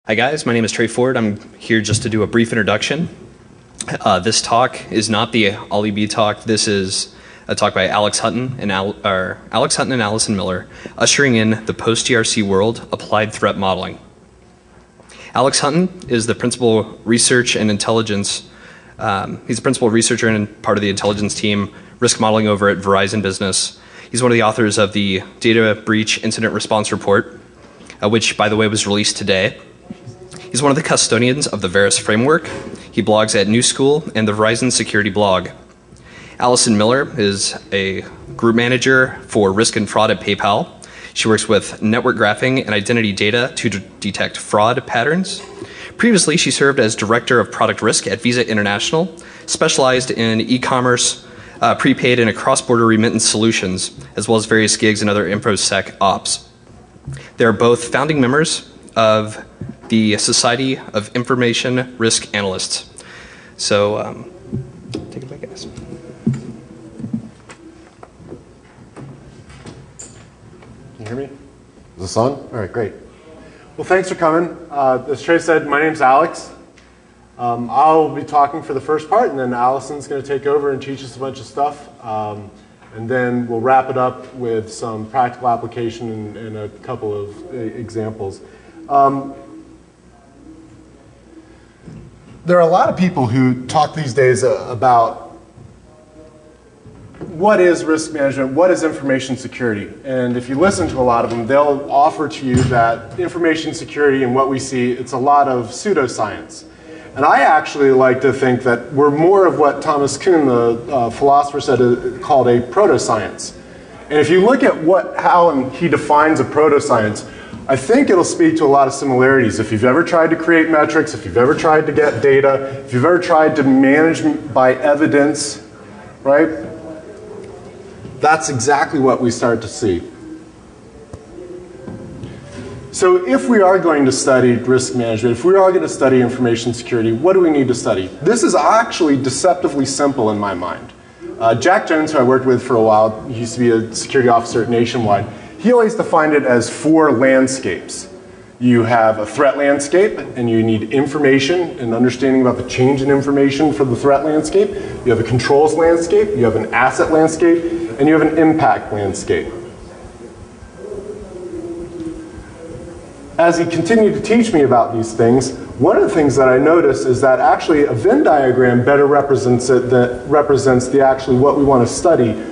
Hi guys, my name is Trey Ford. I'm here just to do a brief introduction. This talk is not the Ollie B talk. This is a talk by Alex Hutton and Allison Miller, ushering in the post-GRC world, applied threat modeling. Alex Hutton is the principal research and intelligence. He's a principal researcher and part of the intelligence team, risk modeling over at Verizon Business. He's one of the authors of the Data Breach Incident Response Report, which, by the way, was released today. He's one of the custodians of the Verus framework. He blogs at New School and the Verizon Security blog. Allison Miller is a group manager for risk and fraud at PayPal. She works with network graphing and identity data to detect fraud patterns. Previously, she served as director of product risk at Visa International, specialized in e-commerce, prepaid, and cross-border remittance solutions, as well as various gigs and other InfoSec ops. They're both founding members of the Society of Information Risk Analysts. So, take it away, guys. Can you hear me? Is this on? All right, great. Well, thanks for coming. As Trey said, my name's Alex. I'll be talking for the first part, and then Allison's going to take over and teach us a bunch of stuff. And then we'll wrap it up with some practical application and a couple of examples. There are a lot of people who talk these days about what is risk management, what is information security. And if you listen to a lot of them, they'll offer to you that information security and what we see, it's a lot of pseudoscience. And I actually like to think that we're more of what Thomas Kuhn, the philosopher, said called a proto-science. And if you look at how he defines a proto-science, I think it'll speak to a lot of similarities. If you've ever tried to create metrics, if you've ever tried to get data, if you've ever tried to manage by evidence, right? That's exactly what we start to see. So if we are going to study risk management, if we are going to study information security, what do we need to study? This is actually deceptively simple in my mind. Jack Jones, who I worked with for a while, he used to be a security officer at Nationwide, he always defined it as 4 landscapes. You have a threat landscape, and you need information and understanding about the change in information for the threat landscape. You have a controls landscape, you have an asset landscape, and you have an impact landscape. As he continued to teach me about these things, one of the things that I noticed is that actually a Venn diagram better represents actually what we want to study.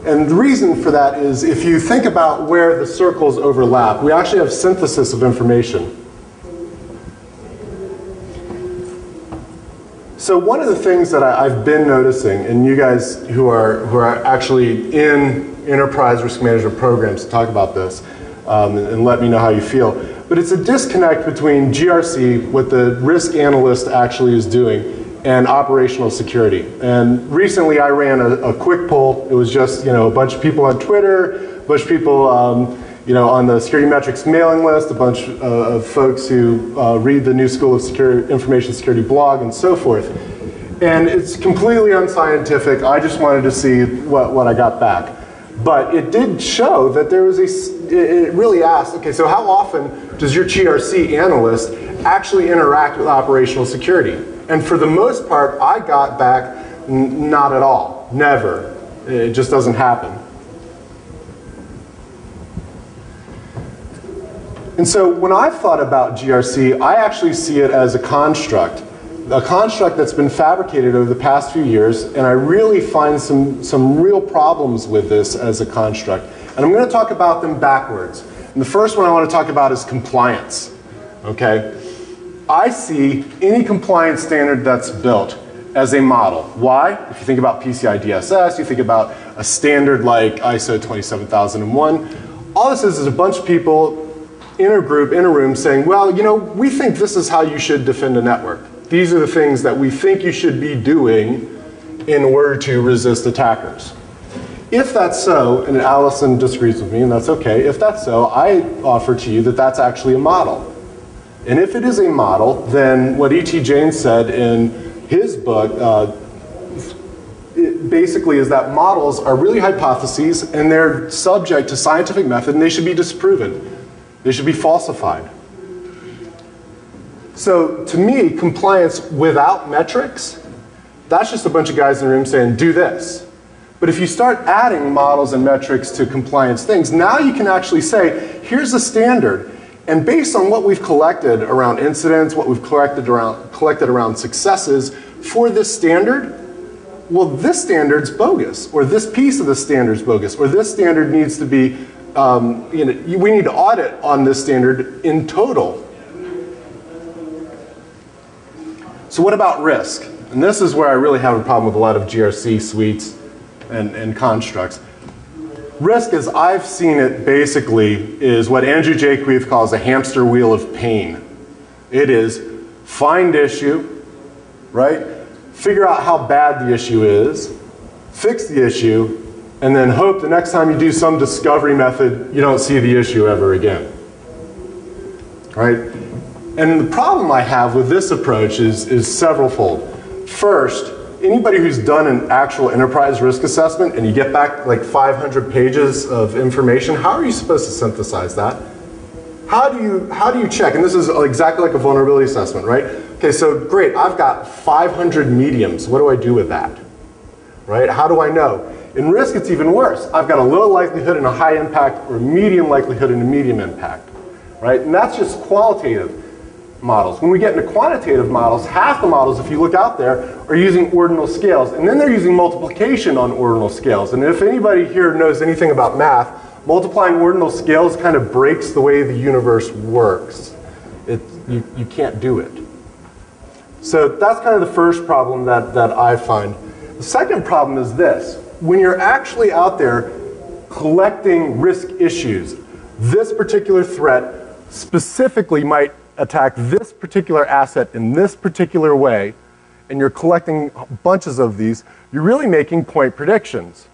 And the reason for that is if you think about where the circles overlap, we actually have synthesis of information. So one of the things that I've been noticing, and you guys who are actually in enterprise risk management programs talk about this, and let me know how you feel. But it's a disconnect between GRC, what the risk analyst actually is doing, and operational security. And recently I ran a quick poll. It was just a bunch of people on Twitter, a bunch of people on the Security Metrics mailing list, a bunch of folks who read the New School of Information Security blog, and so forth. And it's completely unscientific. I just wanted to see what I got back. But it did show that there was it really asked, okay, so how often does your GRC analyst actually interact with operational security? And for the most part, I got back, not at all, never. It just doesn't happen. And so when I've thought about GRC, I actually see it as a construct that's been fabricated over the past few years, and I really find some real problems with this as a construct. And I'm going to talk about them backwards. And the first one I want to talk about is compliance. Okay? I see any compliance standard that's built as a model. Why? If you think about PCI DSS, you think about a standard like ISO 27001, all this is a bunch of people in a group, in a room saying, well, we think this is how you should defend a network. These are the things that we think you should be doing in order to resist attackers. If that's so, and Allison disagrees with me, and that's okay, if that's so, I offer to you that that's actually a model. And if it is a model, then what E.T. James said in his book it basically is that models are really hypotheses, and they're subject to scientific method, and they should be disproven. They should be falsified. So to me, compliance without metrics, that's just a bunch of guys in the room saying, do this. But if you start adding models and metrics to compliance things, now you can actually say, here's a standard. And based on what we've collected around incidents, what we've collected around successes for this standard, well, this standard's bogus, or this piece of the standard's bogus, or this standard needs to be, we need to audit on this standard in total. So what about risk? And this is where I really have a problem with a lot of GRC suites and constructs. Risk, as I've seen it, basically is what Andrew Jaquith calls a hamster wheel of pain. It is find issue, right? Figure out how bad the issue is, fix the issue, and then hope the next time you do some discovery method, you don't see the issue ever again, right? And the problem I have with this approach is severalfold. First, anybody who's done an actual enterprise risk assessment and you get back like 500 pages of information, how are you supposed to synthesize that? How do you check? And this is exactly like a vulnerability assessment, right? Okay, so great, I've got 500 mediums. What do I do with that? Right? How do I know? In risk, it's even worse. I've got a low likelihood and a high impact, or medium likelihood and a medium impact, right? And that's just qualitative models. When we get into quantitative models, half the models, if you look out there, are using ordinal scales. And then they're using multiplication on ordinal scales. And if anybody here knows anything about math, multiplying ordinal scales kind of breaks the way the universe works. You can't do it. So that's kind of the first problem that I find. The second problem is this. When you're actually out there collecting risk issues, this particular threat specifically might attack this particular asset in this particular way, and you're collecting bunches of these, you're really making point predictions.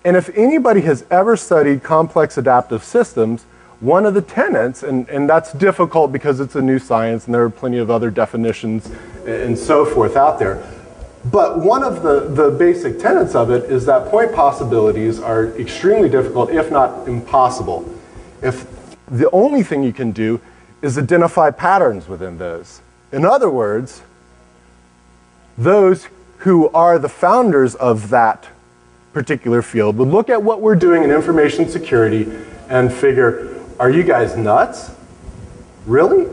And if anybody has ever studied complex adaptive systems, one of the tenets, and that's difficult because it's a new science and there are plenty of other definitions and so forth out there, but one of the basic tenets of it is that point possibilities are extremely difficult, if not impossible. If the only thing you can do is identify patterns within those. In other words, those who are the founders of that particular field would look at what we're doing in information security and figure, are you guys nuts? Really?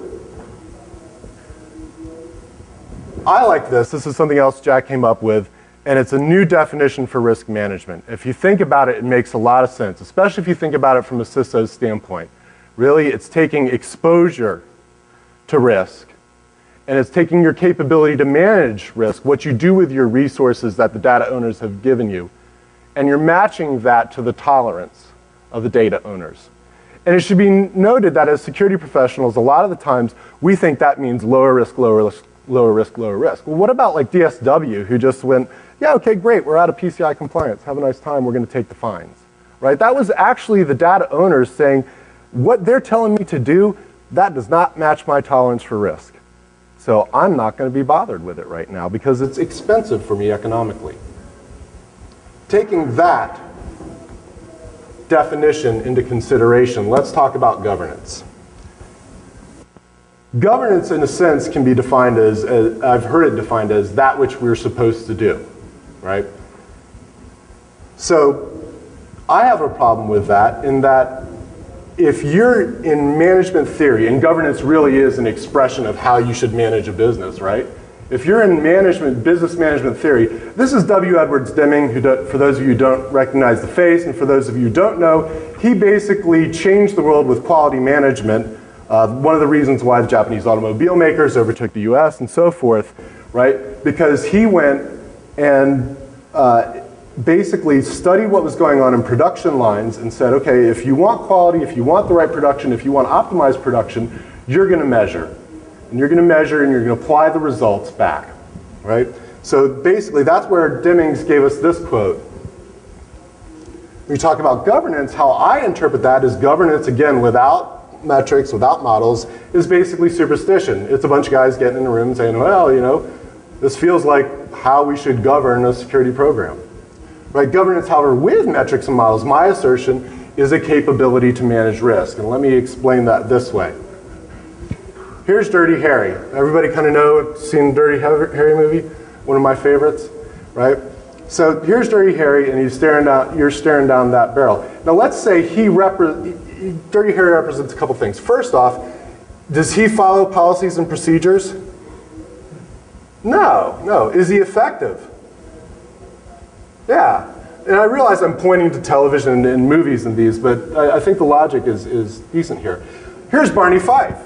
I like this. This is something else Jack came up with, and it's a new definition for risk management. If you think about it, it makes a lot of sense, especially if you think about it from a CISO standpoint. Really, it's taking exposure to risk, and it's taking your capability to manage risk, what you do with your resources that the data owners have given you, and you're matching that to the tolerance of the data owners. And it should be noted that as security professionals, a lot of the times, we think that means lower risk, lower risk, lower risk, lower risk. Well, what about like DSW, who just went, yeah, okay, great, we're out of PCI compliance, have a nice time, we're going to take the fines, right? That was actually the data owners saying, what they're telling me to do, that does not match my tolerance for risk. So I'm not going to be bothered with it right now because it's expensive for me economically. Taking that definition into consideration, let's talk about governance. Governance, in a sense, can be defined as I've heard it defined as that which we're supposed to do, right? So I have a problem with that in that if you're in management theory, and governance really is an expression of how you should manage a business, right? If you're in business management theory, this is W. Edwards Deming, who for those of you who don't recognize the face, and for those of you who don't know, he basically changed the world with quality management. One of the reasons why the Japanese automobile makers overtook the US and so forth, right? Because he went and basically studied what was going on in production lines and said, okay, if you want quality, if you want the right production, if you want optimized production, you're going to measure. And you're going to measure and you're going to apply the results back, right? So basically that's where Demings gave us this quote. When you talk about governance, how I interpret that is governance, again, without metrics, without models, is basically superstition. It's a bunch of guys getting in a room saying, well, you know, this feels like how we should govern a security program. Right? Governance, however, with metrics and models, my assertion is a capability to manage risk. And let me explain that this way. Here's Dirty Harry. Everybody kind of know, seen Dirty Harry movie? One of my favorites, right? So here's Dirty Harry, and you're staring down that barrel. Now let's say Dirty Harry represents a couple things. First off, does he follow policies and procedures? No. Is he effective? Yeah. And I realize I'm pointing to television and movies and these, but I think the logic is decent here. Here's Barney Fife,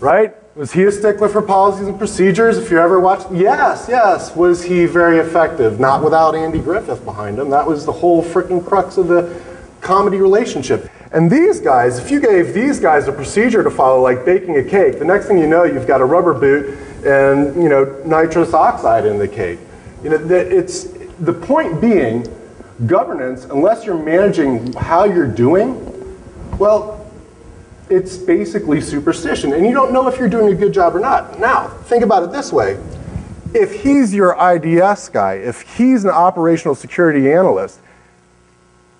right? Was he a stickler for policies and procedures? If you ever watched, yes. Was he very effective? Not without Andy Griffith behind him. That was the whole freaking crux of the comedy relationship. And these guys, if you gave these guys a procedure to follow, like baking a cake, the next thing you know, you've got a rubber boot and nitrous oxide in the cake. It's the point being, governance, unless you're managing how you're doing, well, it's basically superstition, and you don't know if you're doing a good job or not. Now, think about it this way. If he's your IDS guy, if he's an operational security analyst,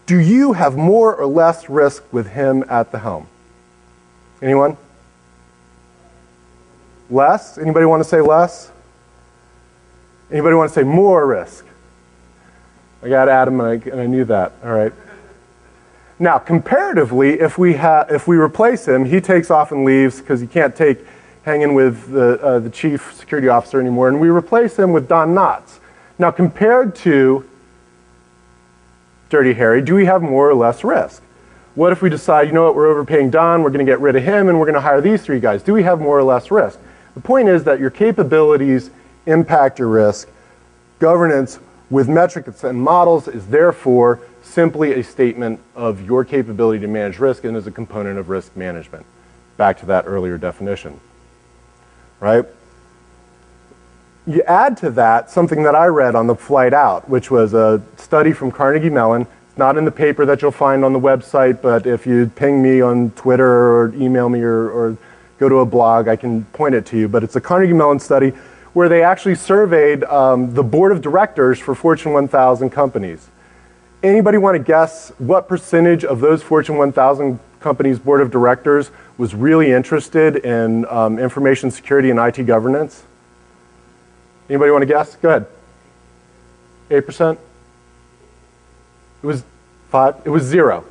do you have more or less risk with him at the helm? Anyone? Less? Anybody want to say less? Anybody want to say more risk? I got Adam, and I knew that. All right. Now, comparatively, if we replace him, he takes off and leaves because he can't take hanging with the chief security officer anymore, and we replace him with Don Knotts. Now, compared to Dirty Harry, do we have more or less risk? What if we decide, you know what, we're overpaying Don, we're going to get rid of him, and we're going to hire these three guys? Do we have more or less risk? The point is that your capabilities impact your risk. Governance with metrics and models is therefore simply a statement of your capability to manage risk and is a component of risk management. Back to that earlier definition, right? You add to that something that I read on the flight out, which was a study from Carnegie Mellon. It's not in the paper that you'll find on the website, but if you ping me on Twitter or email me or go to a blog, I can point it to you. But it's a Carnegie Mellon study where they actually surveyed the board of directors for Fortune 1000 companies. Anybody want to guess what percentage of those Fortune 1000 companies' board of directors was really interested in information security and IT governance? Anybody want to guess? Go ahead. 8%? It was 5? It was 0.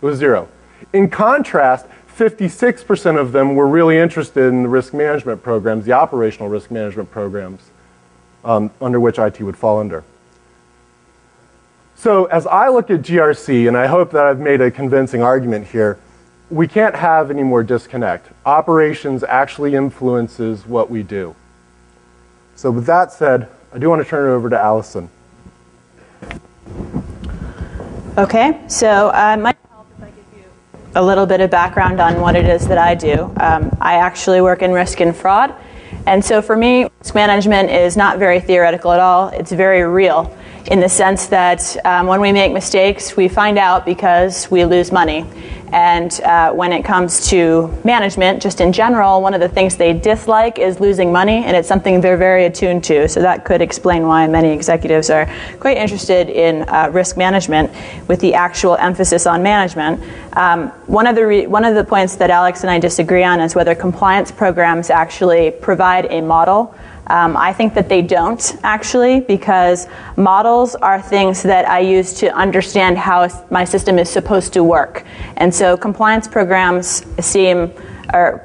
It was 0. In contrast, 56% of them were really interested in the risk management programs, the operational risk management programs, under which IT would fall under. So as I look at GRC, and I hope that I've made a convincing argument here, we can't have any more disconnect. Operations actually influences what we do. So with that said, I do want to turn it over to Allison. Okay, so might help if I give you a little bit of background on what it is that I do. I actually work in risk and fraud, and so for me, risk management is not very theoretical at all. It's very real in the sense that when we make mistakes, we find out because we lose money. And when it comes to management, just in general, one of the things they dislike is losing money, and it's something they're very attuned to. So that could explain why many executives are quite interested in risk management with the actual emphasis on management. One of the points that Alex and I disagree on is whether compliance programs actually provide a model. I think that they don't, actually, because models are things that I use to understand how my system is supposed to work. And so compliance programs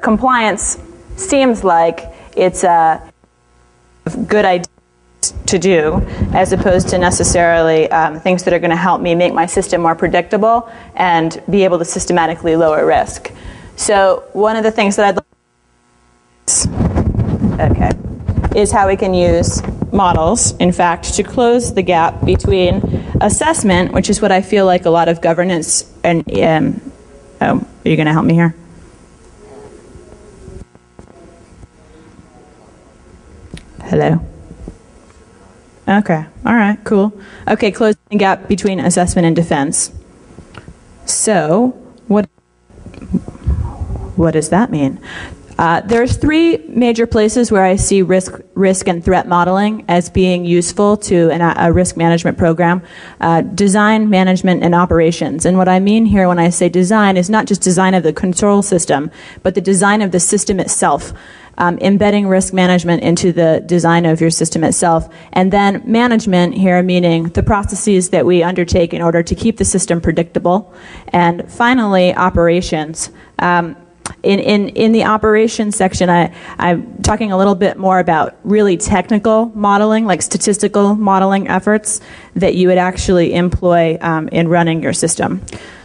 compliance seems like it's a good idea to do, as opposed to necessarily things that are going to help me make my system more predictable and be able to systematically lower risk. So one of the things that is how we can use models, in fact, to close the gap between assessment, which is what I feel like a lot of governance and are you going to help me here? Hello? Okay, all right, cool. Okay, closing the gap between assessment and defense. So, what does that mean? There's three major places where I see risk and threat modeling as being useful to a risk management program: design, management, and operations. And what I mean here when I say design is not just design of the control system, but the design of the system itself. Embedding risk management into the design of your system itself. And then management here meaning the processes that we undertake in order to keep the system predictable. And finally, operations. In the operations section, I'm talking a little bit more about really technical modeling, like statistical modeling efforts that you would actually employ in running your system.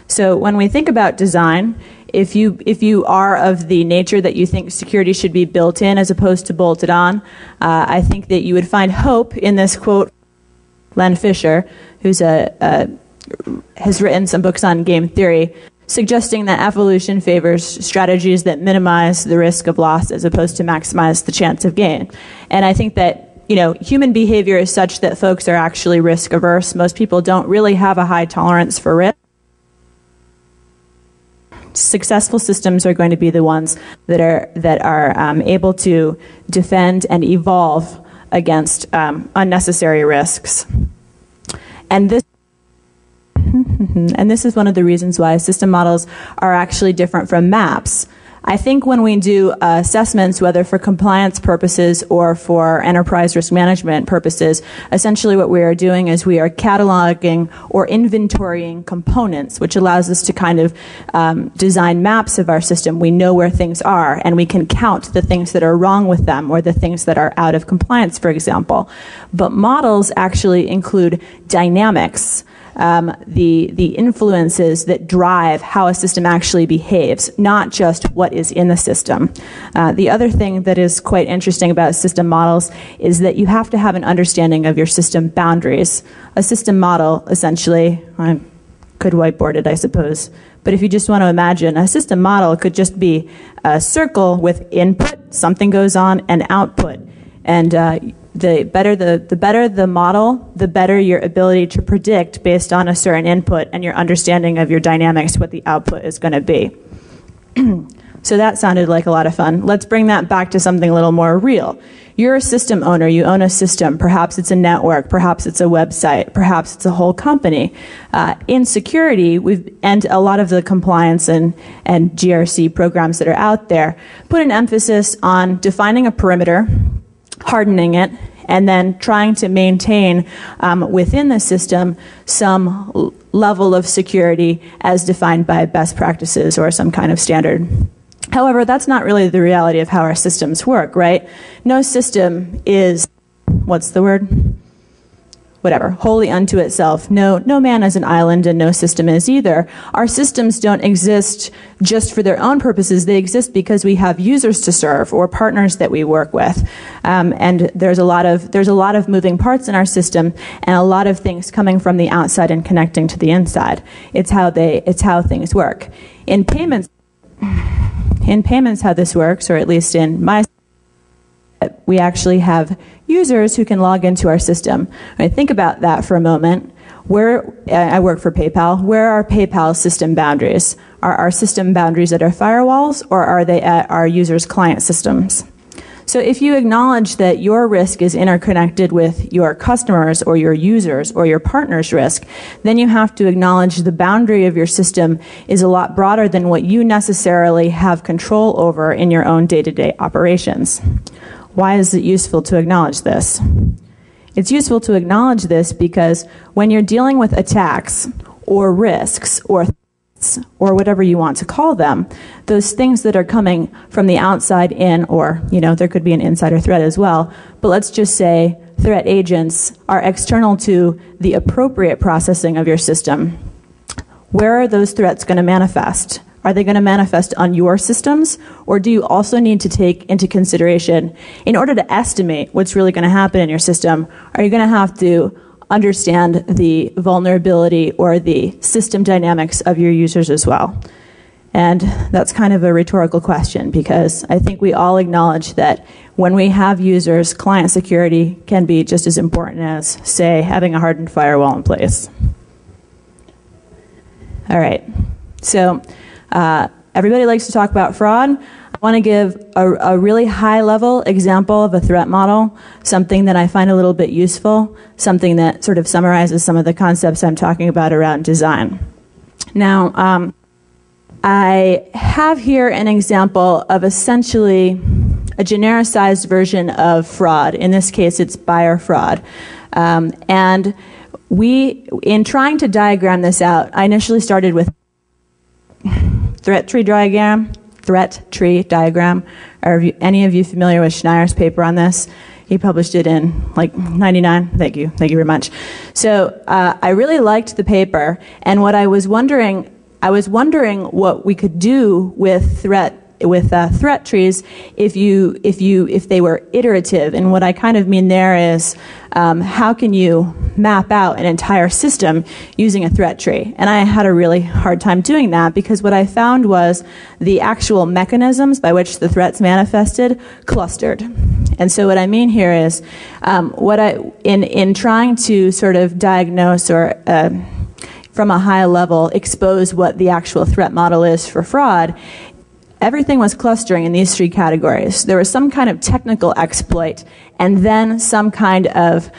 So when we think about design, if you are of the nature that you think security should be built in as opposed to bolted on, I think that you would find hope in this quote, Len Fisher, who's has written some books on game theory, suggesting that evolution favors strategies that minimize the risk of loss as opposed to maximize the chance of gain. And I think that human behavior is such that folks are actually risk averse. Most people don't really have a high tolerance for risk. Successful systems are going to be the ones that are able to defend and evolve against unnecessary risks. And this is one of the reasons why system models are actually different from maps. I think when we do assessments, whether for compliance purposes or for enterprise risk management purposes, essentially what we are doing is we are cataloging or inventorying components, which allows us to kind of design maps of our system. We know where things are, and we can count the things that are wrong with them or the things that are out of compliance, for example. But models actually include dynamics. The influences that drive how a system actually behaves, not just what is in the system. The other thing that is quite interesting about system models is that you have to have an understanding of your system boundaries. A system model, essentially, I could whiteboard it, I suppose, but if you just want to imagine, a system model could just be a circle with input, something goes on, and output. And the better the model, the better your ability to predict based on a certain input and your understanding of your dynamics what the output is going to be. So that sounded like a lot of fun. Let's bring that back to something a little more real. You're a system owner. You own a system. Perhaps it's a network. Perhaps it's a website. Perhaps it's a whole company. In security, and a lot of the compliance and GRC programs that are out there put an emphasis on defining a perimeter, hardening it, and then trying to maintain within the system some level of security as defined by best practices or some kind of standard. However, that's not really the reality of how our systems work, right? No system is, what's the word? Whatever, wholly unto itself. No man is an island, and no system is either. Our systems don't exist just for their own purposes. They exist because we have users to serve or partners that we work with. And there's a lot of moving parts in our system, and a lot of things coming from the outside and connecting to the inside. It's how things work. In payments, how this works, or at least in my, we actually have users who can log into our system. When I think about that for a moment, I work for PayPal. Where are PayPal's system boundaries? Are our system boundaries at our firewalls, or are they at our users' client systems? So if you acknowledge that your risk is interconnected with your customers or your users or your partners' risk, then you have to acknowledge the boundary of your system is a lot broader than what you necessarily have control over in your own day-to-day operations. Why is it useful to acknowledge this? It's useful to acknowledge this because when you're dealing with attacks or risks or or whatever you want to call them, those things that are coming from the outside in, or there could be an insider threat as well, but let's just say threat agents are external to the appropriate processing of your system. Where are those threats going to manifest? Are they going to manifest on your systems, or do you also need to take into consideration, in order to estimate what's really going to happen in your system, are you going to have to understand the vulnerability or the system dynamics of your users as well? And that's kind of a rhetorical question, because I think we all acknowledge that when we have users, client security can be just as important as, say, having a hardened firewall in place. All right. So everybody likes to talk about fraud. want to give a really high-level example of a threat model, something that I find a little bit useful, something that sort of summarizes some of the concepts I'm talking about around design. Now, I have here an example of essentially a genericized version of fraud. In this case, it's buyer fraud. And in trying to diagram this out, I initially started with threat tree diagram. Are any of you familiar with Schneier's paper on this? He published it in like 99. Thank you very much. So I really liked the paper, and what I was wondering what we could do with threat trees if they were iterative. And what I kind of mean there is how can you map out an entire system using a threat tree? And I had a really hard time doing that because what I found was the actual mechanisms by which the threats manifested clustered. And so what I mean here is in trying to sort of diagnose or from a high level expose what the actual threat model is for fraud, everything was clustering in these three categories. There was some kind of technical exploit and then some kind of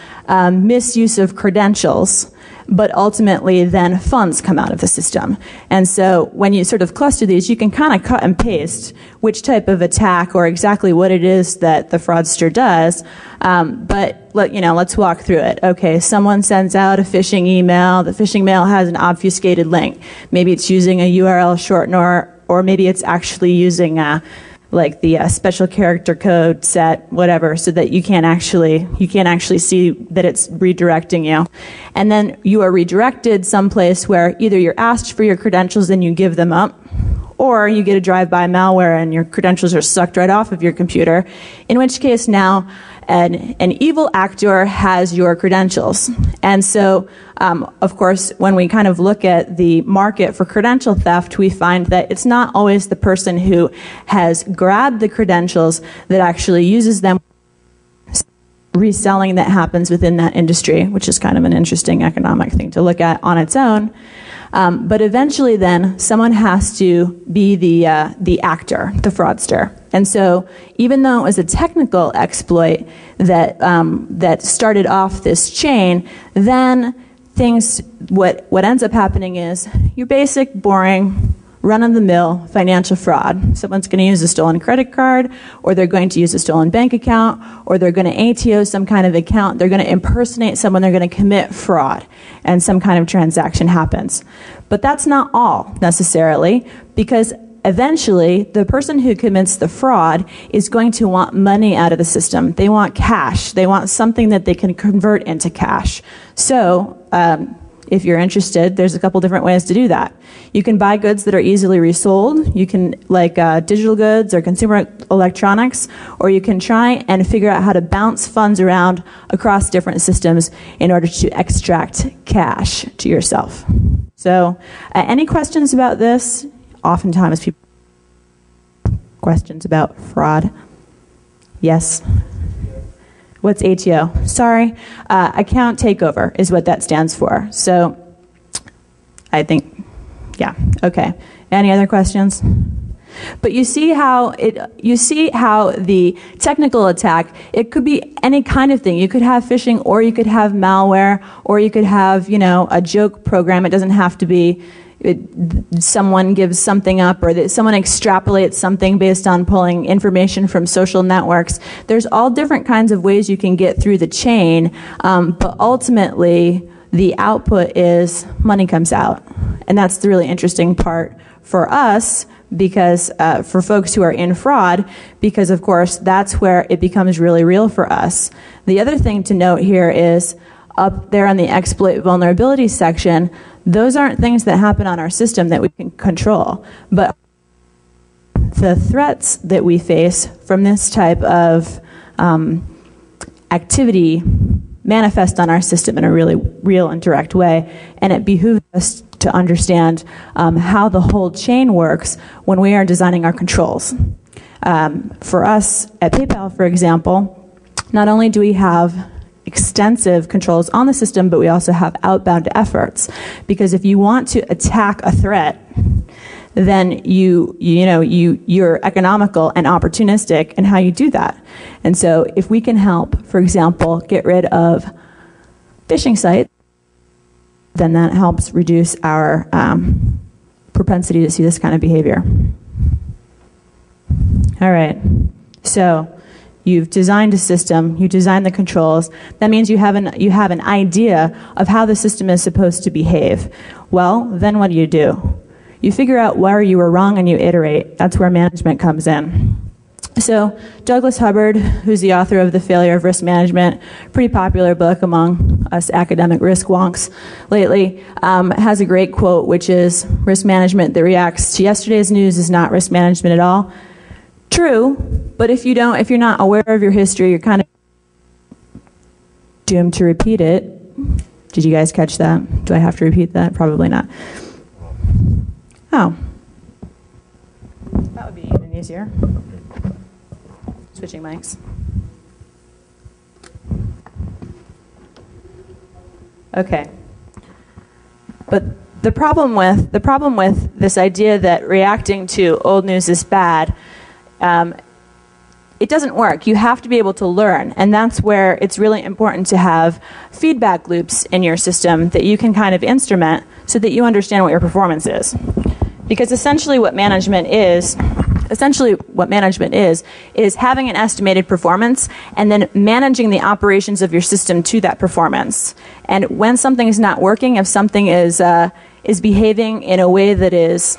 misuse of credentials, but ultimately then funds come out of the system. And so when you sort of cluster these, you can kind of cut and paste which type of attack or exactly what it is that the fraudster does. But let's walk through it. Okay, someone sends out a phishing email. The phishing mail has an obfuscated link. Maybe it's using a URL shortener, or maybe it's actually using the special character code set, whatever, so that you can't actually see that it's redirecting you. And then you are redirected someplace where either you're asked for your credentials and you give them up, or you get a drive-by malware and your credentials are sucked right off of your computer, in which case now an evil actor has your credentials. And so, of course, when we kind of look at the market for credential theft, we find that it's not always the person who has grabbed the credentials that actually uses them. Reselling that happens within that industry, which is kind of an interesting economic thing to look at on its own. But eventually then, someone has to be the actor, the fraudster. And so even though it was a technical exploit that started off this chain, then what ends up happening is your basic, boring, run-of-the-mill financial fraud. Someone's going to use a stolen credit card, or they're going to use a stolen bank account, or they're going to ATO some kind of account. They're going to impersonate someone. They're going to commit fraud, and some kind of transaction happens. But that's not all, necessarily, because eventually the person who commits the fraud is going to want money out of the system. They want cash. They want something that they can convert into cash. So, if you're interested, there's a couple different ways to do that. You can buy goods that are easily resold. You can, like digital goods or consumer electronics, or you can try and figure out how to bounce funds around across different systems in order to extract cash to yourself. So, any questions about this? Oftentimes people questions about fraud. Yes? What's ATO? Sorry, account takeover is what that stands for. So I think, yeah, okay. Any other questions? But you see how the technical attack, it could be any kind of thing. You could have phishing, or you could have malware, or you could have, a joke program. It doesn't have to be someone gives something up, or that someone extrapolates something based on pulling information from social networks. There's all different kinds of ways you can get through the chain, but ultimately the output is money comes out. And that's the really interesting part for us, because for folks who are in fraud, because of course that's where it becomes really real for us. The other thing to note here is up there on the exploit vulnerability section, those aren't things that happen on our system that we can control. But the threats that we face from this type of activity manifest on our system in a really real and direct way. And it behooves us to understand how the whole chain works when we are designing our controls. For us at PayPal, for example, not only do we have extensive controls on the system, but we also have outbound efforts. Because if you want to attack a threat, then you're economical and opportunistic in how you do that. And so if we can help, for example, get rid of phishing sites, then that helps reduce our propensity to see this kind of behavior. All right, so you've designed a system, you designed the controls. That means you have an idea of how the system is supposed to behave. Well, then what do? You figure out where you were wrong and you iterate. That's where management comes in. So Douglas Hubbard, who's the author of The Failure of Risk Management, pretty popular book among us academic risk wonks lately, has a great quote, which is, risk management that reacts to yesterday's news is not risk management at all. True, but if you're not aware of your history, you're kind of doomed to repeat it. Did you guys catch that? Do I have to repeat that? Probably not. Oh. That would be even easier. Switching mics. Okay. But the problem with this idea that reacting to old news is bad, it doesn't work. You have to be able to learn, and that's where it's really important to have feedback loops in your system that you can kind of instrument so that you understand what your performance is. Because essentially what management is having an estimated performance and then managing the operations of your system to that performance. And when something is not working, if something is behaving in a way that is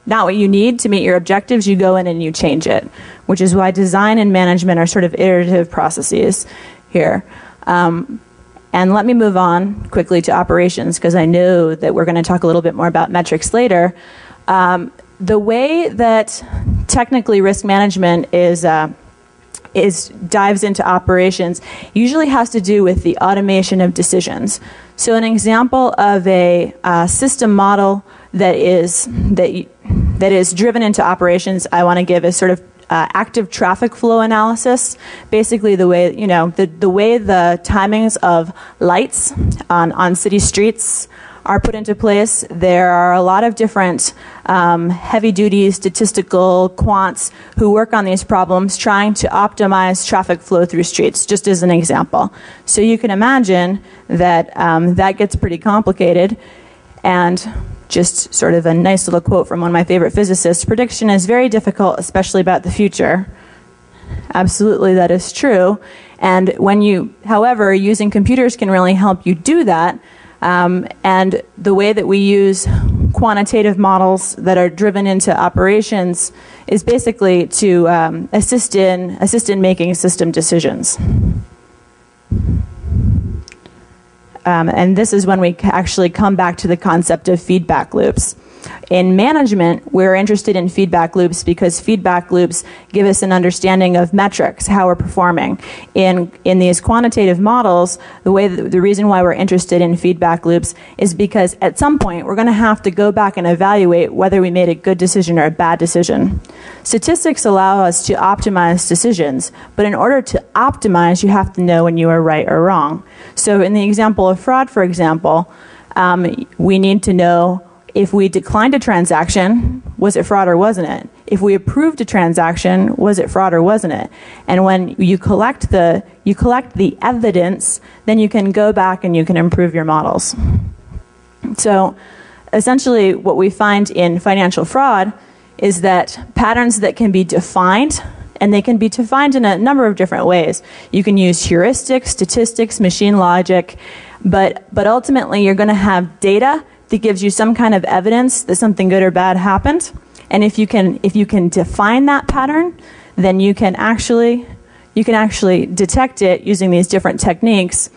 not what you need to meet your objectives, you go in and you change it, which is why design and management are sort of iterative processes here. And let me move on quickly to operations, because I know that we're going to talk a little bit more about metrics later. The way that technically risk management dives into operations usually has to do with the automation of decisions. So an example of a system model that is driven into operations I want to give is sort of active traffic flow analysis. Basically, the way the timings of lights on city streets are put into place. There are a lot of different heavy-duty statistical quants who work on these problems trying to optimize traffic flow through streets, just as an example. So you can imagine that that gets pretty complicated. And just sort of a nice little quote from one of my favorite physicists, prediction is very difficult, especially about the future. Absolutely, that is true. And however, using computers can really help you do that. And the way that we use quantitative models that are driven into operations is basically to assist in making system decisions. And this is when we actually come back to the concept of feedback loops. In management, we're interested in feedback loops because feedback loops give us an understanding of metrics, how we're performing. In these quantitative models, the reason why we're interested in feedback loops is because at some point we're going to have to go back and evaluate whether we made a good decision or a bad decision. Statistics allow us to optimize decisions, but in order to optimize, you have to know when you are right or wrong. So in the example of fraud, for example, we need to know if we declined a transaction, was it fraud or wasn't it? If we approved a transaction, was it fraud or wasn't it? And when you collect the evidence, then you can go back and you can improve your models. So essentially what we find in financial fraud is that patterns that can be defined, and they can be defined in a number of different ways. You can use heuristics, statistics, machine logic, but ultimately you're going to have data that gives you some kind of evidence that something good or bad happened. And if you can define that pattern, then you can actually detect it using these different techniques.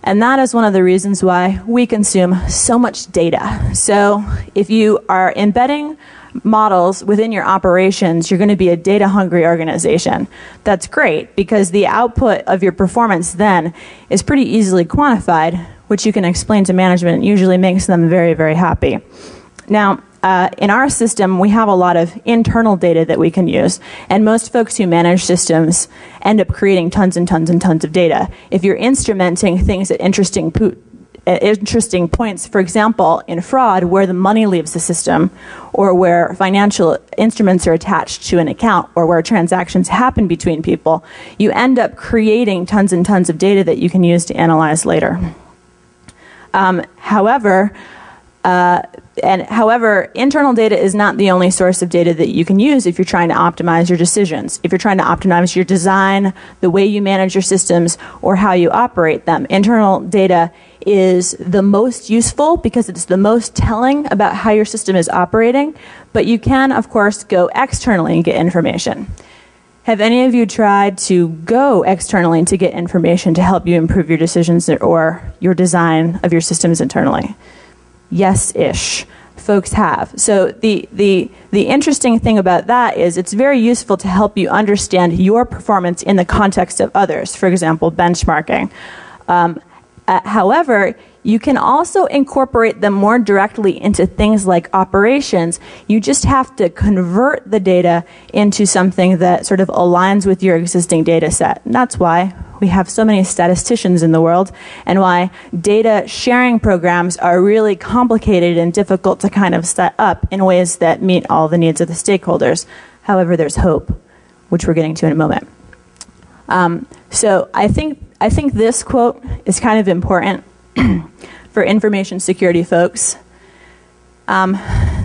And that is one of the reasons why we consume so much data. So if you are embedding models within your operations, you're going to be a data-hungry organization. That's great, because the output of your performance then is pretty easily quantified, which you can explain to management. It usually makes them very, very happy. Now, in our system, we have a lot of internal data that we can use, and most folks who manage systems end up creating tons and tons and tons of data. If you're instrumenting things at interesting interesting points. For example, in fraud, where the money leaves the system, or where financial instruments are attached to an account, or where transactions happen between people, you end up creating tons and tons of data that you can use to analyze later. However, internal data is not the only source of data that you can use if you're trying to optimize your decisions. If you're trying to optimize your design, the way you manage your systems, or how you operate them, internal data is the most useful because it's the most telling about how your system is operating. But you can, of course, go externally and get information. Have any of you tried to go externally to get information to help you improve your decisions or your design of your systems internally? Yes-ish. Folks have. So the interesting thing about that is it's very useful to help you understand your performance in the context of others, for example, benchmarking. However, you can also incorporate them more directly into things like operations. You just have to convert the data into something that sort of aligns with your existing data set. And that's why we have so many statisticians in the world, and why data sharing programs are really complicated and difficult to kind of set up in ways that meet all the needs of the stakeholders. However, there's hope, which we're getting to in a moment. So I think this quote is kind of important for information security folks.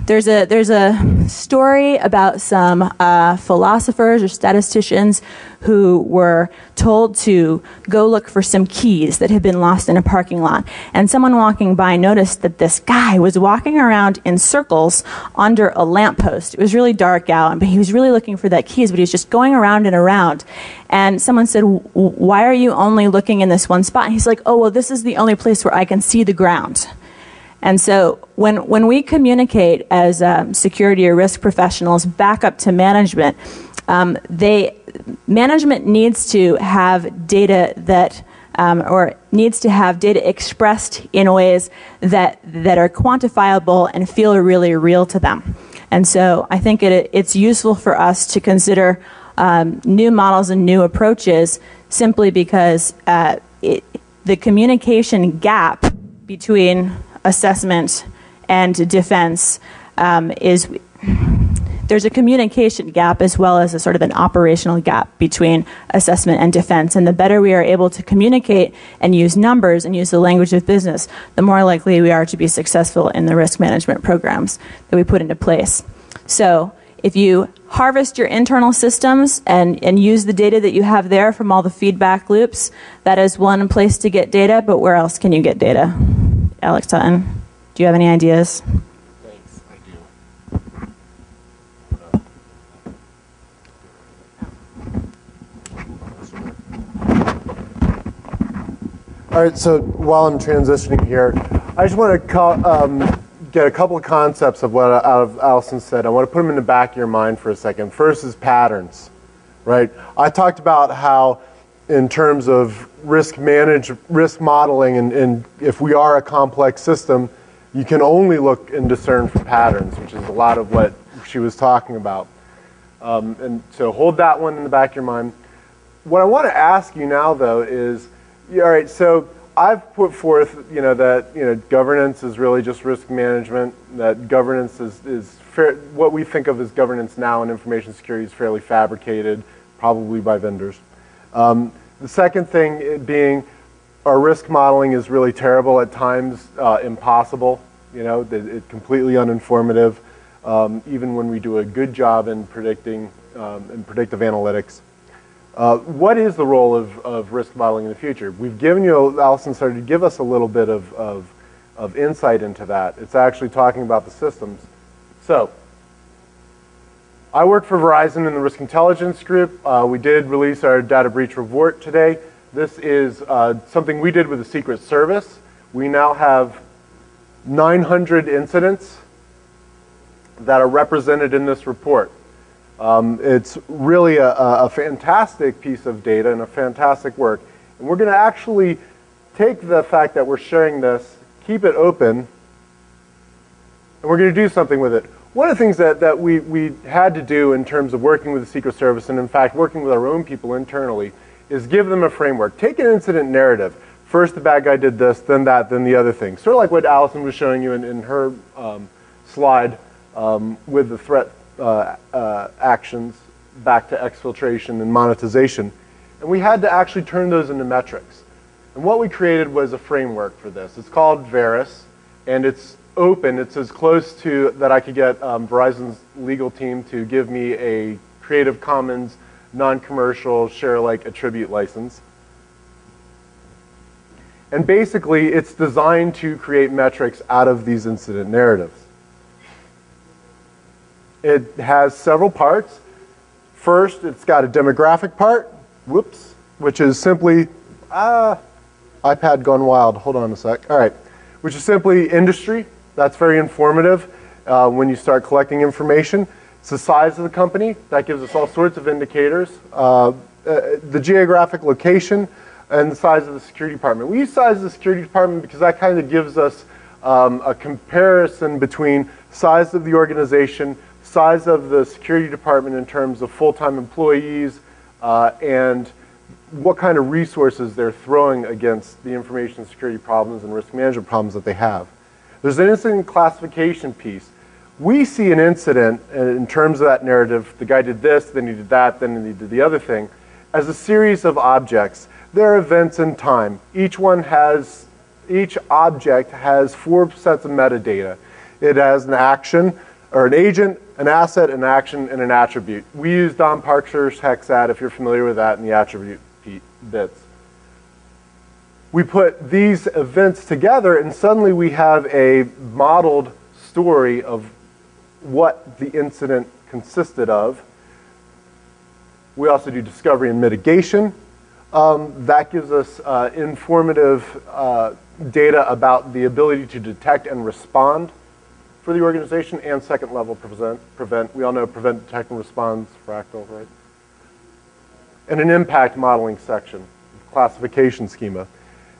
There's a story about some philosophers or statisticians who were told to go look for some keys that had been lost in a parking lot. And someone walking by noticed that this guy was walking around in circles under a lamppost. It was really dark out, but he was really looking for that keys, but he was just going around and around. And someone said, "Why are you only looking in this one spot?" And he's like, "Oh, well, this is the only place where I can see the ground." And so when we communicate as security or risk professionals back up to management, management needs to have data that, or needs to have data expressed in ways that are quantifiable and feel really real to them. And so I think it's useful for us to consider new models and new approaches simply because the communication gap between assessment and defense there's a communication gap as well as a sort of an operational gap between assessment and defense. And the better we are able to communicate and use numbers and use the language of business, the more likely we are to be successful in the risk management programs that we put into place. So if you harvest your internal systems and use the data that you have there from all the feedback loops, that is one place to get data, but where else can you get data? Alex Hutton, do you have any ideas? Thanks, I do. All right, so while I'm transitioning here, I just want to get a couple of concepts of what Allison said. I want to put them in the back of your mind for a second. First is patterns, right? I talked about how in terms of risk modeling, and if we are a complex system, you can only look and discern for patterns, which is a lot of what she was talking about. And so hold that one in the back of your mind. What I want to ask you now, though, is, all right, so I've put forth, that, governance is really just risk management, that governance is fair, what we think of as governance now in information security is fairly fabricated, probably by vendors. The second thing being our risk modeling is really terrible, at times impossible, it's completely uninformative, even when we do a good job in predicting and predictive analytics. What is the role of risk modeling in the future? We've given you, Allison started to give us a little bit of insight into that. It's actually talking about the systems. So, I work for Verizon in the Risk Intelligence Group. We did release our data breach report today. This is something we did with the Secret Service. We now have 900 incidents that are represented in this report. It's really a fantastic piece of data and a fantastic work. And we're going to actually take the fact that we're sharing this, keep it open, and we're going to do something with it. One of the things that we had to do in terms of working with the Secret Service, and in fact working with our own people internally, is give them a framework. Take an incident narrative. First, the bad guy did this, then that, then the other thing. Sort of like what Allison was showing you in her slide with the threat actions back to exfiltration and monetization. And we had to actually turn those into metrics. And what we created was a framework for this. It's called Verus, and it's open. It's as close to that I could get Verizon's legal team to give me a Creative Commons non-commercial share-alike attribute license. And basically, it's designed to create metrics out of these incident narratives. It has several parts. First, it's got a demographic part, whoops, which is simply, iPad gone wild, hold on a sec. All right, which is simply industry. That's very informative when you start collecting information. It's the size of the company. That gives us all sorts of indicators. The geographic location and the size of the security department. We use size of the security department because that kind of gives us a comparison between size of the organization, size of the security department in terms of full-time employees, and what kind of resources they're throwing against the information security problems and risk management problems that they have. There's an incident classification piece. We see an incident in terms of that narrative, the guy did this, then he did that, then he did the other thing, as a series of objects. They're events in time. Each object has 4 sets of metadata. It has an action, or an agent, an asset, an action, and an attribute. We use Don Parker's hexad, if you're familiar with that, in the attribute bits. We put these events together, and suddenly we have a modeled story of what the incident consisted of. We also do discovery and mitigation. That gives us informative data about the ability to detect and respond for the organization, and second level prevent. We all know prevent, detect, and respond is fractal, right? And an impact modeling section, classification schema.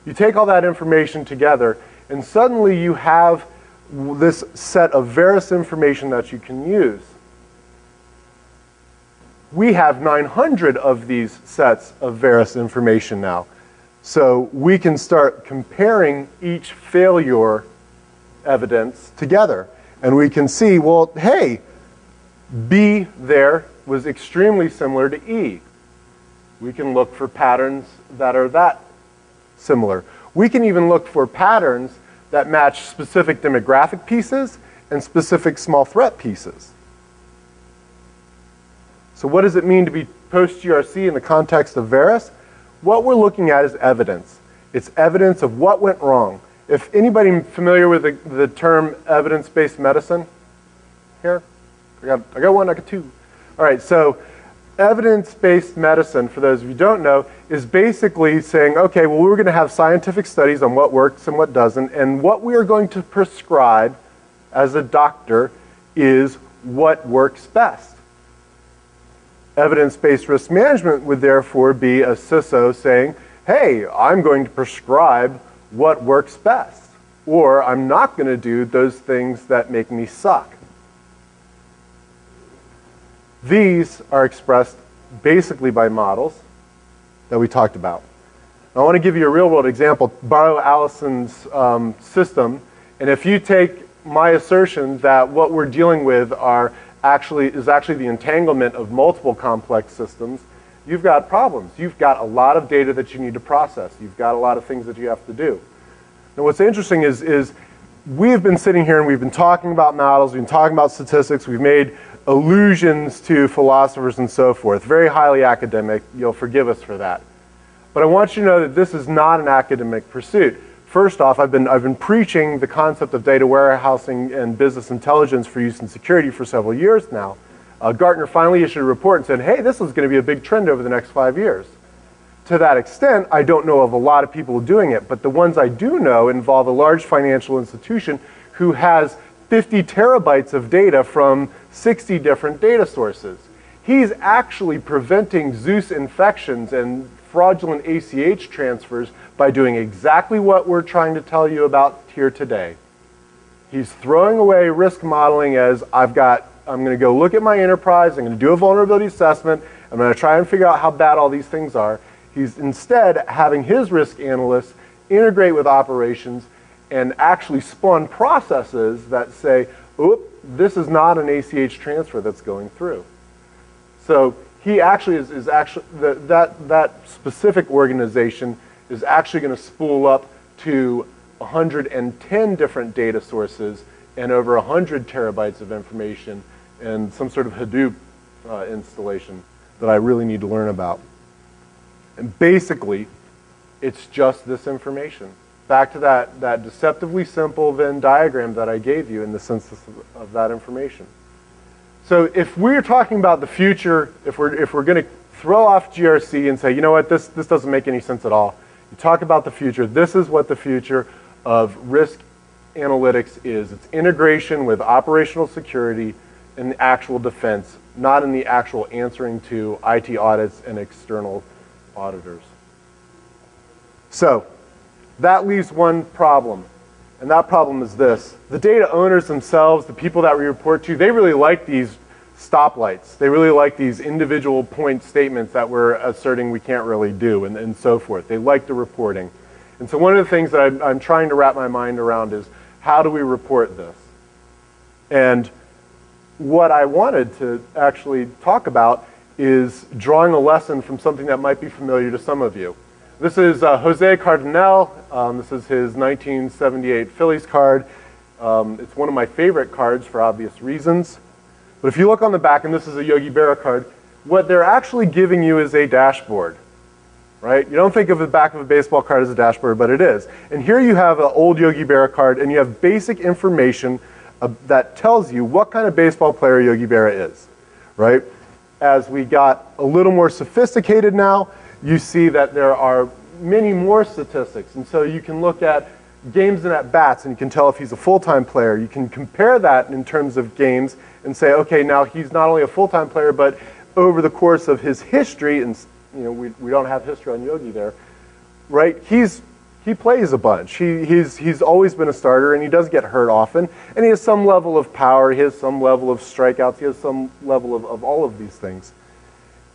You take all that information together, and suddenly you have this set of Verus information that you can use. We have 900 of these sets of Verus information now. So we can start comparing each failure evidence together. And we can see, well, hey, B there was extremely similar to E. We can look for patterns that are that similar. We can even look for patterns that match specific demographic pieces and specific small threat pieces. So what does it mean to be post-GRC in the context of Verus? What we're looking at is evidence. It's evidence of what went wrong. If anybody familiar with the term evidence-based medicine? Here? I got one, I got two. All right, so evidence-based medicine, for those of you who don't know, is basically saying, okay, well, we're going to have scientific studies on what works and what doesn't, and what we are going to prescribe as a doctor is what works best. Evidence-based risk management would therefore be a CISO saying, hey, I'm going to prescribe what works best, or I'm not going to do those things that make me suck. These are expressed basically by models that we talked about. I want to give you a real-world example, borrow Allison's system, and if you take my assertion that what we're dealing with is actually the entanglement of multiple complex systems, you've got problems. You've got a lot of data that you need to process. You've got a lot of things that you have to do. Now what's interesting is we've been sitting here and we've been talking about models, we've been talking about statistics, we've made allusions to philosophers and so forth. Very highly academic. You'll forgive us for that. But I want you to know that this is not an academic pursuit. First off, I've been preaching the concept of data warehousing and business intelligence for use in security for several years now. Gartner finally issued a report and said, hey, this is going to be a big trend over the next 5 years. To that extent, I don't know of a lot of people doing it, but the ones I do know involve a large financial institution who has 50 terabytes of data from 60 different data sources. He's actually preventing Zeus infections and fraudulent ACH transfers by doing exactly what we're trying to tell you about here today. He's throwing away risk modeling as I'm going to go look at my enterprise, I'm going to do a vulnerability assessment, I'm going to try and figure out how bad all these things are. He's instead having his risk analysts integrate with operations and actually spawn processes that say, oop, this is not an ACH transfer that's going through. So he actually is actually, that specific organization is actually going to spool up to 110 different data sources and over 100 terabytes of information and some sort of Hadoop installation that I really need to learn about. And basically, it's just this information. Back to that deceptively simple Venn diagram that I gave you in the synthesis of that information. So if we're talking about the future, if we're going to throw off GRC and say, you know what, this doesn't make any sense at all. You talk about the future, this is what the future of risk analytics is. It's integration with operational security and the actual defense, not in the actual answering to IT audits and external auditors. So that leaves one problem, and that problem is this. The data owners themselves, the people that we report to, they really like these stoplights. They really like these individual point statements that we're asserting we can't really do, and so forth. They like the reporting. And so one of the things that I'm trying to wrap my mind around is, how do we report this? And what I wanted to actually talk about is drawing a lesson from something that might be familiar to some of you. This is Jose Cardenal. This is his 1978 Phillies card. It's one of my favorite cards for obvious reasons. But if you look on the back, and this is a Yogi Berra card, what they're actually giving you is a dashboard, right? You don't think of the back of a baseball card as a dashboard, but it is. And here you have an old Yogi Berra card, and you have basic information that tells you what kind of baseball player Yogi Berra is, right? As we got a little more sophisticated now, you see that there are many more statistics. And so you can look at games and at-bats, and you can tell if he's a full-time player. You can compare that in terms of games and say, okay, now he's not only a full-time player, but over the course of his history, and you know, we don't have history on Yogi there, right? He plays a bunch. He's always been a starter, and he does get hurt often, and he has some level of power, he has some level of strikeouts, he has some level of all of these things.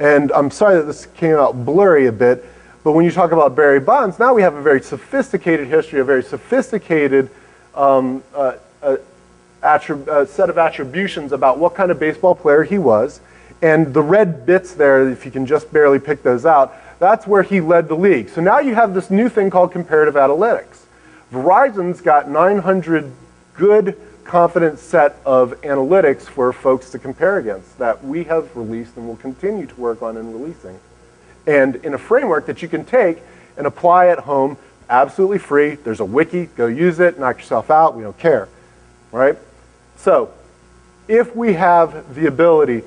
And I'm sorry that this came out blurry a bit, but when you talk about Barry Bonds, now we have a very sophisticated history, a very sophisticated set of attributions about what kind of baseball player he was. And the red bits there, if you can just barely pick those out, that's where he led the league. So now you have this new thing called comparative analytics. Verizon's got 900 good, confident set of analytics for folks to compare against that we have released and will continue to work on in releasing. And in a framework that you can take and apply at home, absolutely free. There's a wiki, go use it, knock yourself out, we don't care, right? So if we have the ability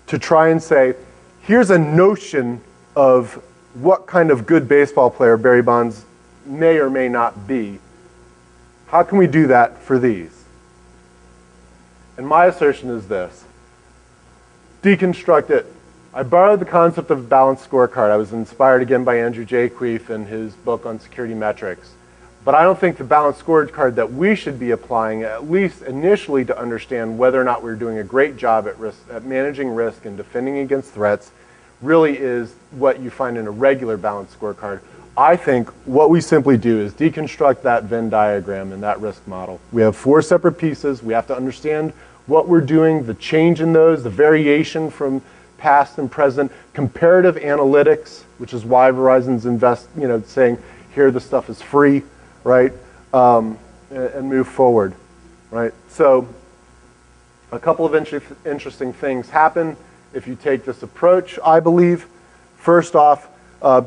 to try and say, here's a notion of what kind of good baseball player Barry Bonds may or may not be, how can we do that for these? And my assertion is this. Deconstruct it. I borrowed the concept of a balanced scorecard. I was inspired again by Andrew Jaquith and his book on security metrics. But I don't think the balanced scorecard that we should be applying, at least initially to understand whether or not we're doing a great job at managing risk and defending against threats, really is what you find in a regular balanced scorecard. I think what we simply do is deconstruct that Venn diagram and that risk model. We have 4 separate pieces. We have to understand what we're doing, the change in those, the variation from past and present, comparative analytics, which is why Verizon's saying here the stuff is free, right? And move forward, right? So a couple of interesting things happen if you take this approach, I believe. First off,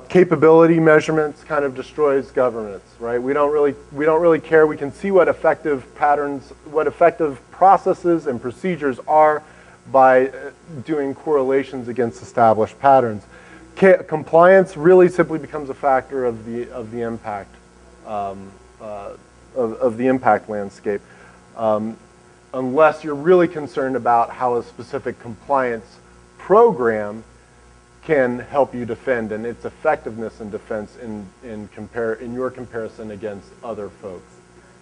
capability measurements kind of destroys governance, right? We don't really care. We can see what effective patterns, what effective processes and procedures are by doing correlations against established patterns. Compliance really simply becomes a factor of the impact of the impact landscape, unless you're really concerned about how a specific compliance program can help you defend and its effectiveness in defense in your comparison against other folks.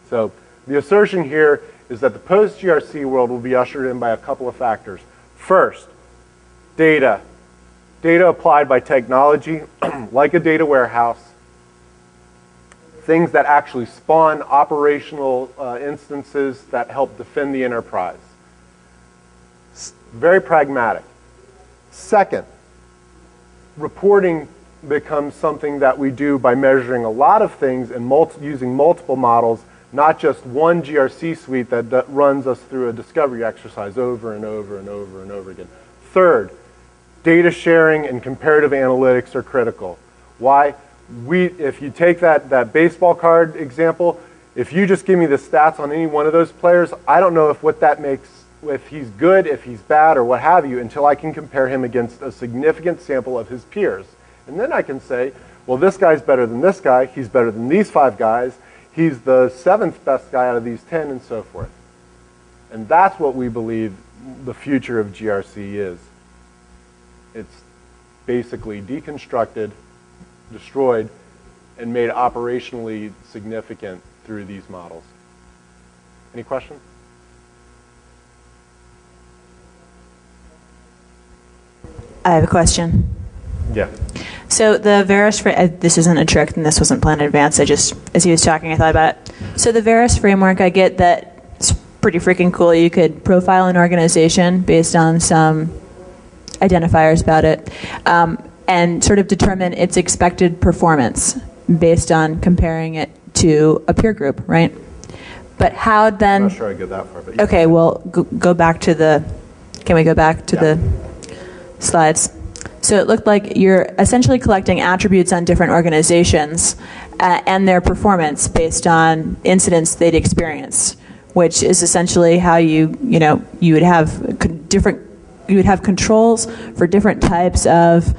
So the assertion here is that the post-GRC world will be ushered in by a couple of factors. First, data. Data applied by technology, like a data warehouse, things that actually spawn operational instances that help defend the enterprise. Very pragmatic. Second, reporting becomes something that we do by measuring a lot of things and using multiple models, not just one GRC suite that runs us through a discovery exercise over and over and over and over again. Third, data sharing and comparative analytics are critical. Why? If you take that baseball card example, if you just give me the stats on any one of those players, I don't know if he's good, if he's bad, or what have you, until I can compare him against a significant sample of his peers. And then I can say, well, this guy's better than this guy, he's better than these 5 guys, he's the 7th best guy out of these 10, and so forth. And that's what we believe the future of GRC is. It's basically deconstructed, destroyed, and made operationally significant through these models. Any questions? I have a question. Yeah. So the Verus, this isn't a trick and this wasn't planned in advance, I just, as he was talking, I thought about it. So the Verus framework, I get that it's pretty freaking cool. You could profile an organization based on some identifiers about it, and sort of determine its expected performance based on comparing it to a peer group, right? But how then... I'm not sure I get that far, but... Okay, well, go back to the... Can we go back to the slides? So it looked like you're essentially collecting attributes on different organizations and their performance based on incidents they'd experienced, which is essentially how you would have controls for different types of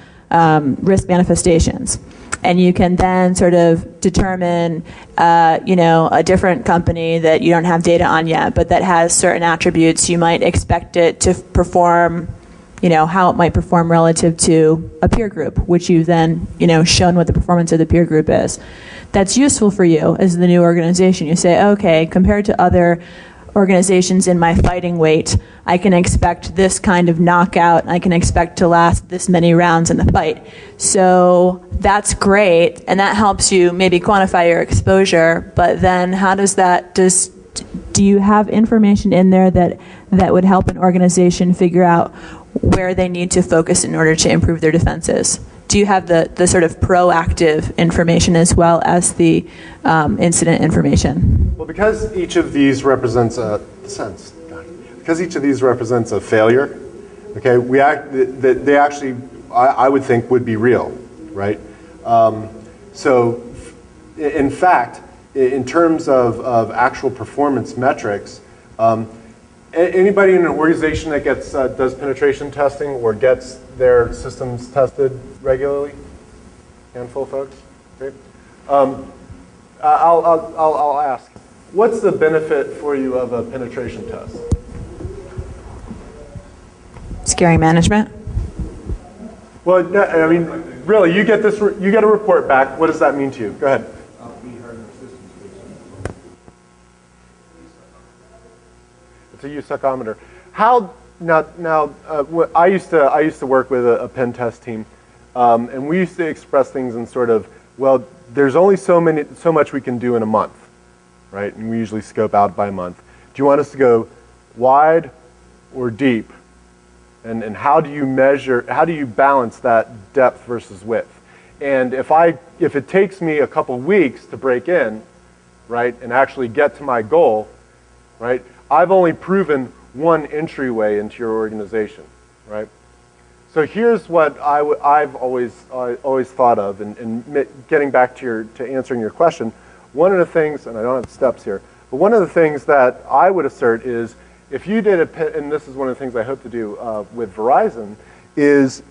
risk manifestations. And you can then sort of determine, a different company that you don't have data on yet, but that has certain attributes. You might expect it to perform, how it might perform relative to a peer group, which you've then, shown what the performance of the peer group is. That's useful for you as the new organization. You say, okay, compared to other organizations in my fighting weight, I can expect this kind of knockout, I can expect to last this many rounds in the fight. So that's great, and that helps you maybe quantify your exposure, but then how does that, do you have information in there that would help an organization figure out where they need to focus in order to improve their defenses? Do you have the sort of proactive information as well as the incident information? Well, because each of these represents a failure, okay, they actually, I would think, would be real, right? So, in fact, in terms of actual performance metrics, anybody in an organization that does penetration testing or gets their systems tested regularly? Handful of folks? Okay. I'll ask. What's the benefit for you of a penetration test? Scary management. Well, no, I mean, really, you get a report back. What does that mean to you? Go ahead. It's a USUCometer. I used to work with a pen test team, and we used to express things in sort of, well, there's only so much we can do in a month, right? And we usually scope out by month. Do you want us to go wide or deep? And how do you balance that depth versus width? And if it takes me a couple weeks to break in, right, and actually get to my goal, right, I've only proven one entryway into your organization, right? So here's what I've always thought of, and getting back to answering your question. One of the things, and I don't have steps here, but one of the things that I would assert is, if you did and this is one of the things I hope to do with Verizon, is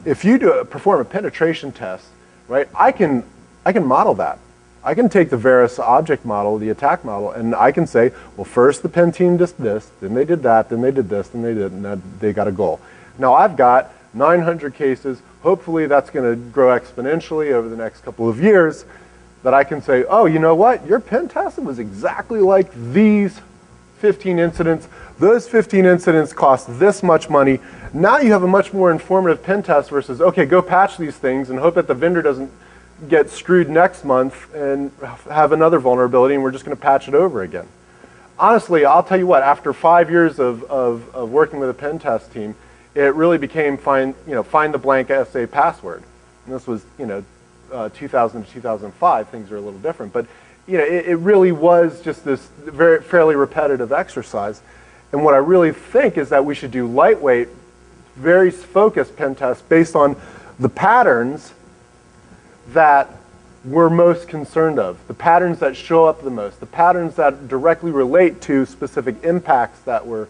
if you perform a penetration test, right? I can model that. I can take the Verus object model, the attack model, and I can say, well, first the pen team did this, then they did that, then they did this, then they did, and they got a goal. Now I've got 900 cases. Hopefully that's going to grow exponentially over the next couple of years, that I can say, oh, you know what? Your pen test was exactly like these 15 incidents. Those 15 incidents cost this much money. Now you have a much more informative pen test versus, okay, go patch these things and hope that the vendor doesn't get screwed next month and have another vulnerability, and we're just going to patch it over again. Honestly, I'll tell you what, after 5 years of working with a pen test team, it really became find the blank SA password. And this was 2000 to 2005. Things are a little different, but it really was just this fairly repetitive exercise. And what I really think is that we should do lightweight, very focused pen tests based on the patterns that we're most concerned of, the patterns that show up the most, the patterns that directly relate to specific impacts that we're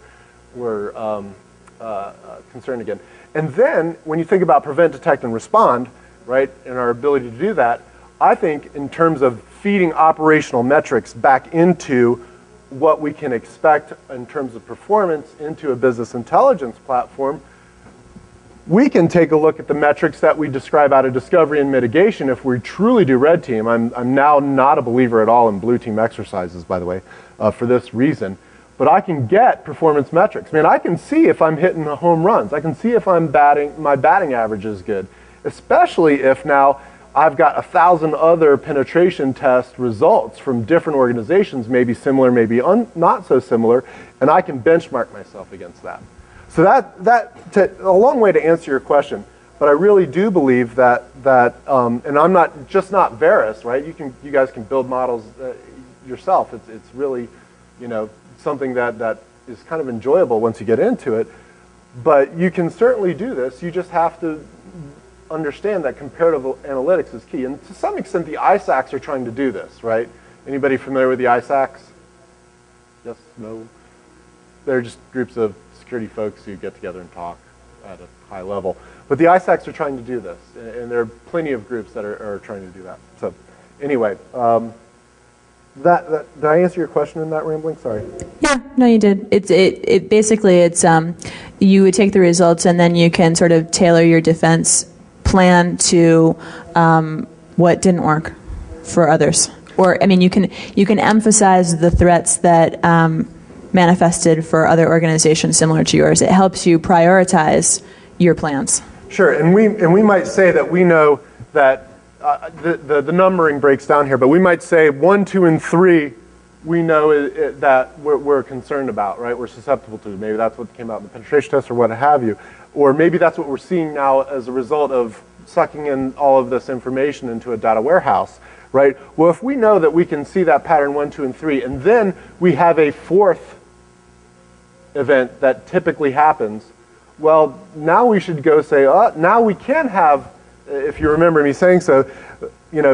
concerned again. And then, when you think about prevent, detect, and respond, right, and our ability to do that, I think in terms of feeding operational metrics back into what we can expect in terms of performance into a business intelligence platform, we can take a look at the metrics that we describe out of discovery and mitigation if we truly do red team. I'm now not a believer at all in blue team exercises, by the way, for this reason. But I can get performance metrics. I can see if I'm hitting the home runs. I can see if my batting average is good, especially if now I've got 1,000 other penetration test results from different organizations, maybe similar, maybe not so similar, and I can benchmark myself against that. So that's a long way to answer your question, but I really do believe that and I'm not Verus, right? You guys can build models yourself. It's really, something that is kind of enjoyable once you get into it. But you can certainly do this. You just have to understand that comparative analytics is key, and to some extent, the ISACs are trying to do this, right? Anybody familiar with the ISACs? Yes, no. They're just groups of security folks who get together and talk at a high level. But the ISACs are trying to do this, and there are plenty of groups that are trying to do that. So anyway, did I answer your question in that rambling? Sorry. Yeah, no, you did. It basically, you would take the results and then you can sort of tailor your defense plan to what didn't work for others. Or, you can emphasize the threats that manifested for other organizations similar to yours. It helps you prioritize your plans. Sure, and we might say that we know that the numbering breaks down here, but we might say 1, 2, and 3 we know that we're concerned about, right? We're susceptible to. Maybe that's what came out in the penetration test or what have you. Or maybe that's what we're seeing now as a result of sucking in all of this information into a data warehouse, right? Well, if we know that we can see that pattern 1, 2, and 3, and then we have a 4th event that typically happens, well, now we should go say, now we can have, if you remember me saying so,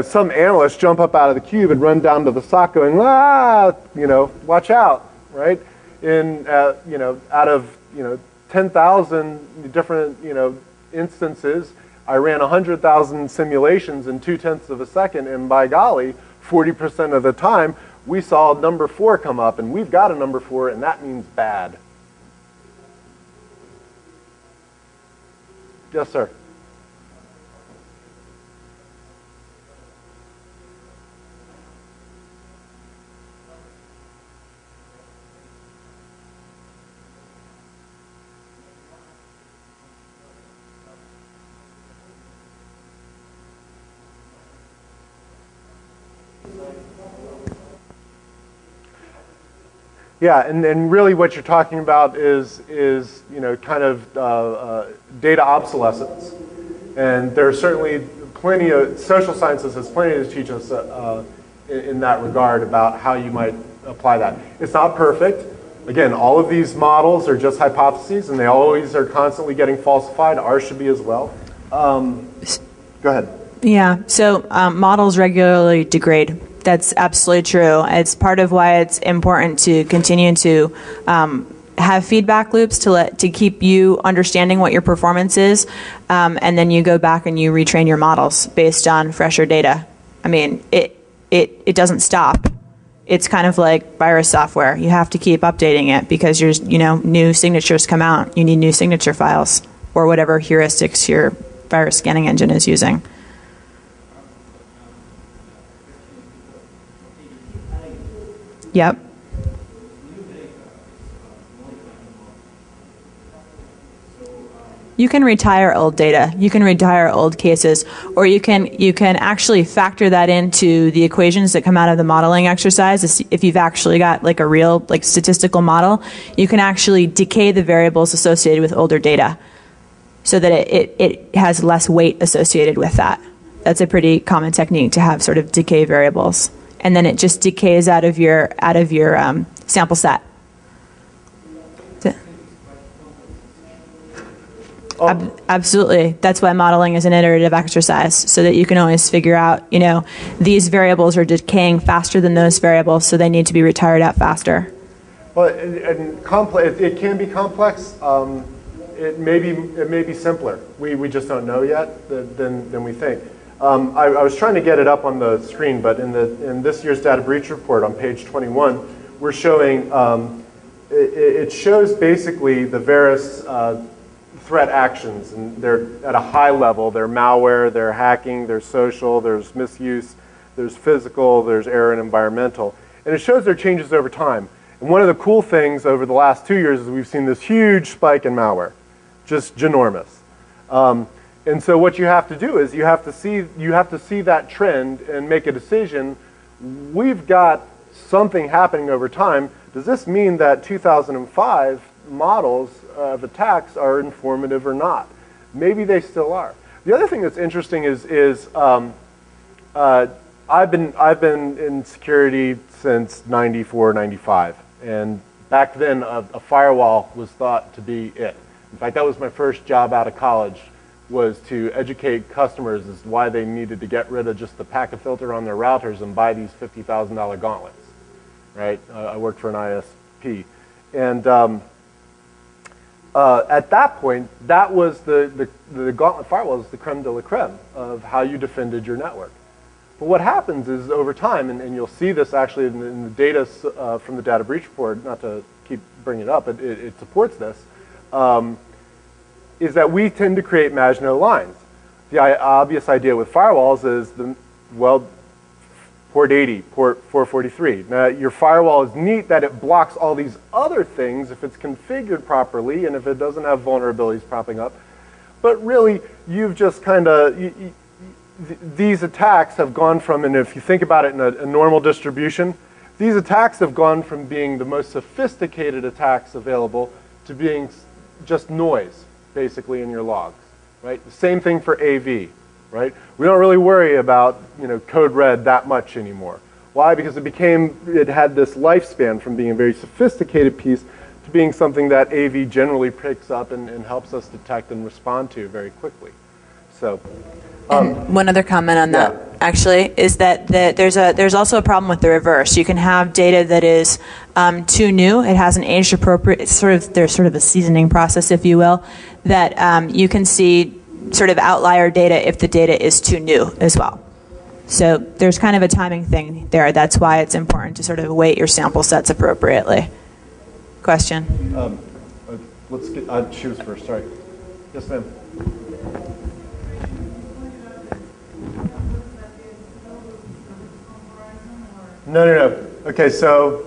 some analysts jump up out of the cube and run down to the SOC going, watch out, right? Out of 10,000 different instances, I ran 100,000 simulations in 0.2 of a second, and by golly, 40% of the time, we saw number 4 come up, and we've got a number 4, and that means bad. Yes, sir. Yeah, and really what you're talking about is kind of data obsolescence. And there are certainly plenty of, social sciences has plenty to teach us in that regard about how you might apply that. It's not perfect. Again, all of these models are just hypotheses, and they always are constantly getting falsified. Ours should be as well. Go ahead. Yeah, so models regularly degrade. That's absolutely true. It's part of why it's important to continue to have feedback loops to keep you understanding what your performance is, and then you go back and you retrain your models based on fresher data. It doesn't stop. It's kind of like virus software. You have to keep updating it because new signatures come out. You need new signature files or whatever heuristics your virus scanning engine is using. Yep. You can retire old data. You can retire old cases, or you can actually factor that into the equations that come out of the modeling exercise. If you've actually got like a real like statistical model, you can actually decay the variables associated with older data, so that it has less weight associated with that. That's a pretty common technique to have sort of decay variables, and then it just decays out of your sample set. Absolutely. That's why modeling is an iterative exercise, so that you can always figure out, these variables are decaying faster than those variables, so they need to be retired out faster. Well, it can be complex. It may be simpler. We just don't know yet than we think. I was trying to get it up on the screen, but in this year's data breach report on page 21, we're showing it shows basically the various threat actions, and they're at a high level. They're malware, they're hacking, there's social, there's misuse, there's physical, there's error and environmental. And it shows their changes over time. And one of the cool things over the last 2 years is we've seen this huge spike in malware, just ginormous. And so what you have to do is you have to see that trend and make a decision. We've got something happening over time. Does this mean that 2005 models of attacks are informative or not? Maybe they still are. The other thing that's interesting is I've been in security since 94, 95, and back then a firewall was thought to be it. In fact, that was my first job out of college, was to educate customers as to why they needed to get rid of just the packet filter on their routers and buy these $50,000 gauntlets. Right? I worked for an ISP, and at that point, that was the gauntlet firewall was the creme de la creme of how you defended your network. But what happens is over time, and you'll see this actually in the data from the data breach report, not to keep bringing it up, but it supports this, is that we tend to create Maginot lines. The obvious idea with firewalls is, port 80, port 443. Now, your firewall is neat that it blocks all these other things if it's configured properly and if it doesn't have vulnerabilities popping up. But really, you've just kind of, these attacks have gone from, and if you think about it in a normal distribution, these attacks have gone from being the most sophisticated attacks available to being just noise, basically, in your logs. Right? The same thing for AV. Right? We don't really worry about code red that much anymore. Why? Because it had this lifespan from being a very sophisticated piece to being something that AV generally picks up and helps us detect and respond to very quickly. So, and one other comment on that actually is that there's also a problem with the reverse. You can have data that is too new. It hasn't aged appropriate. There's sort of a seasoning process, if you will, that you can see sort of outlier data if the data is too new as well. So there's kind of a timing thing there. That's why it's important to sort of weight your sample sets appropriately. Question? Let's get, she was first, sorry. Yes, ma'am. No. Okay, so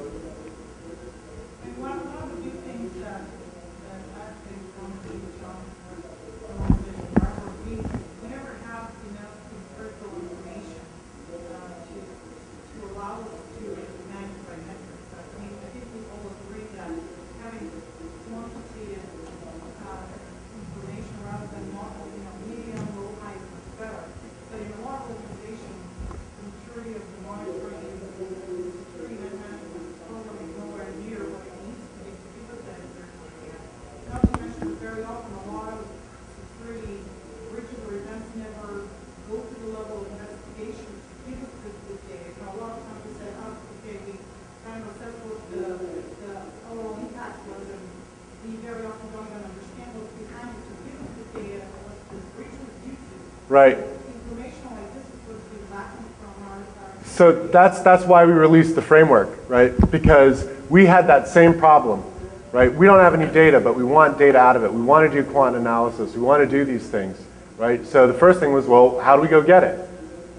right. So that's why we released the framework, right? Because we had that same problem, right? We don't have any data, but we want data out of it. We want to do quant analysis. We want to do these things, right? So the first thing was, well, how do we go get it,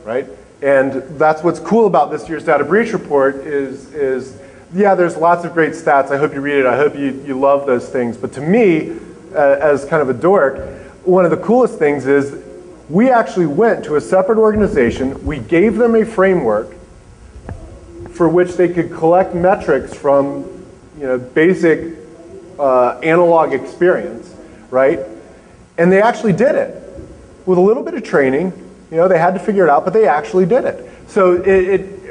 right? And that's what's cool about this year's data breach report is yeah, there's lots of great stats. I hope you read it. I hope you love those things. But to me, as kind of a dork, one of the coolest things is we actually went to a separate organization. We gave them a framework for which they could collect metrics from, basic analog experience, right? And they actually did it with a little bit of training. They had to figure it out, but they actually did it. So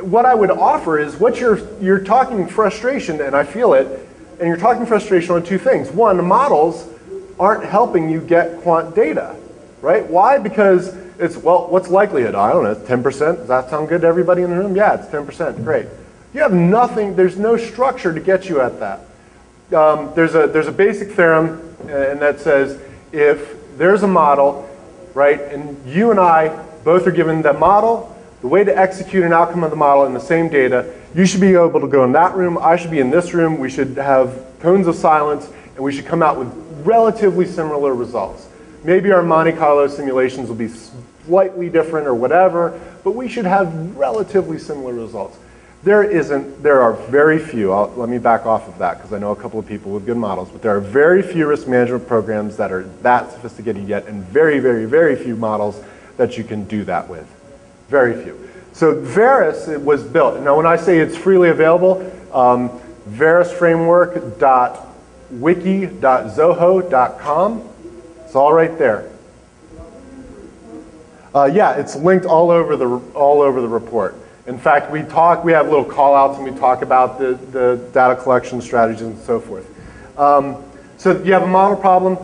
what I would offer is what you're talking frustration, and I feel it, and you're talking frustration on two things. One, the models aren't helping you get quant data, right? Why? Because it's, well, what's likelihood? I don't know, 10%? Does that sound good to everybody in the room? Yeah, it's 10%, great. You have nothing, there's no structure to get you at that. There's a basic theorem, and that says if there's a model, right, and you and I both are given the model, the way to execute an outcome of the model in the same data, you should be able to go in that room, I should be in this room, we should have cones of silence, and we should come out with relatively similar results. Maybe our Monte Carlo simulations will be slightly different or whatever, but we should have relatively similar results. There are very few, let me back off of that because I know a couple of people with good models, but there are very few risk management programs that are that sophisticated yet, and very, very, very few models that you can do that with. Very few. So Varus was built. Now when I say it's freely available, varusframework.wiki.zoho.com. It's all right there. Yeah, it's linked all over the report. In fact, we have little call-outs and we talk about the data collection strategies and so forth. So you have a model problem.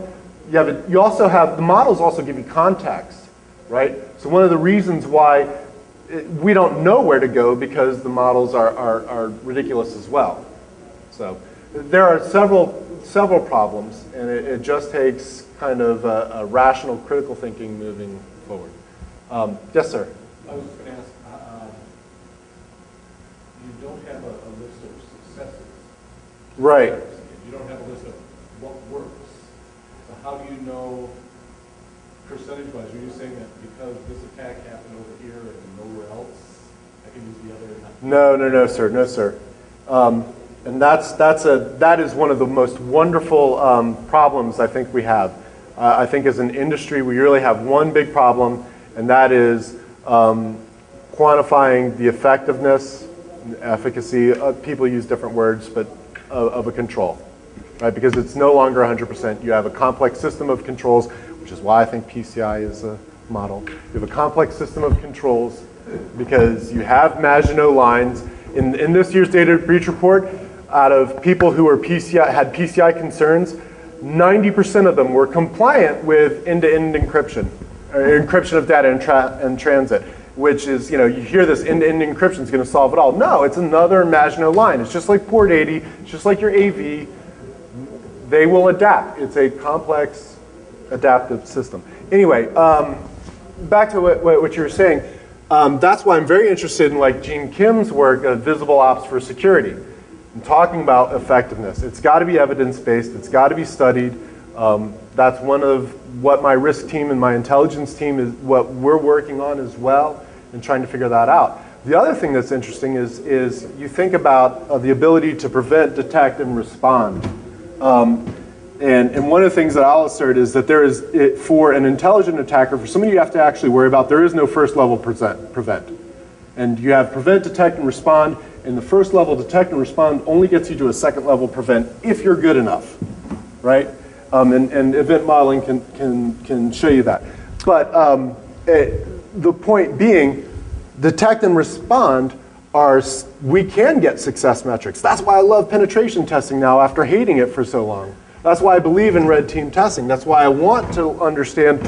You also have, the models also give you context, right? So one of the reasons why we don't know where to go because the models are ridiculous as well. So there are several problems, and it just takes kind of a rational, critical thinking moving forward. Yes, sir? I was going to ask, you don't have a list of successes. Right. You don't have a list of what works. So how do you know percentage-wise? Are you saying that because this attack happened over here and nowhere else, I can use the other? No, sir. No, sir. And that is one of the most wonderful problems I think we have. I think as an industry, we really have one big problem, and that is quantifying the effectiveness, efficacy. People use different words, but of a control, right? Because it's no longer 100%. You have a complex system of controls, which is why I think PCI is a model. You have a complex system of controls because you have Maginot lines. In this year's data breach report, out of people who were had PCI concerns, 90% of them were compliant with end-to-end encryption, or encryption of data in transit, which is, you hear this end-to-end encryption is going to solve it all. No, it's another Maginot line. It's just like port 80, it's just like your AV. They will adapt. It's a complex, adaptive system. Anyway, back to what you were saying. That's why I'm very interested in like Gene Kim's work of visible ops for security and talking about effectiveness. It's got to be evidence-based. It's got to be studied. That's one of what my risk team and my intelligence team is, what we're working on as well, and trying to figure that out. The other thing that's interesting is you think about the ability to prevent, detect, and respond. And one of the things that I'll assert is that there is, for an intelligent attacker, for somebody you have to actually worry about, there is no first level prevent. And you have prevent, detect, and respond, and the first level detect and respond only gets you to a second level prevent if you're good enough, right? And event modeling can show you that. But the point being, detect and respond we can get success metrics. That's why I love penetration testing now after hating it for so long. That's why I believe in red team testing. That's why I want to understand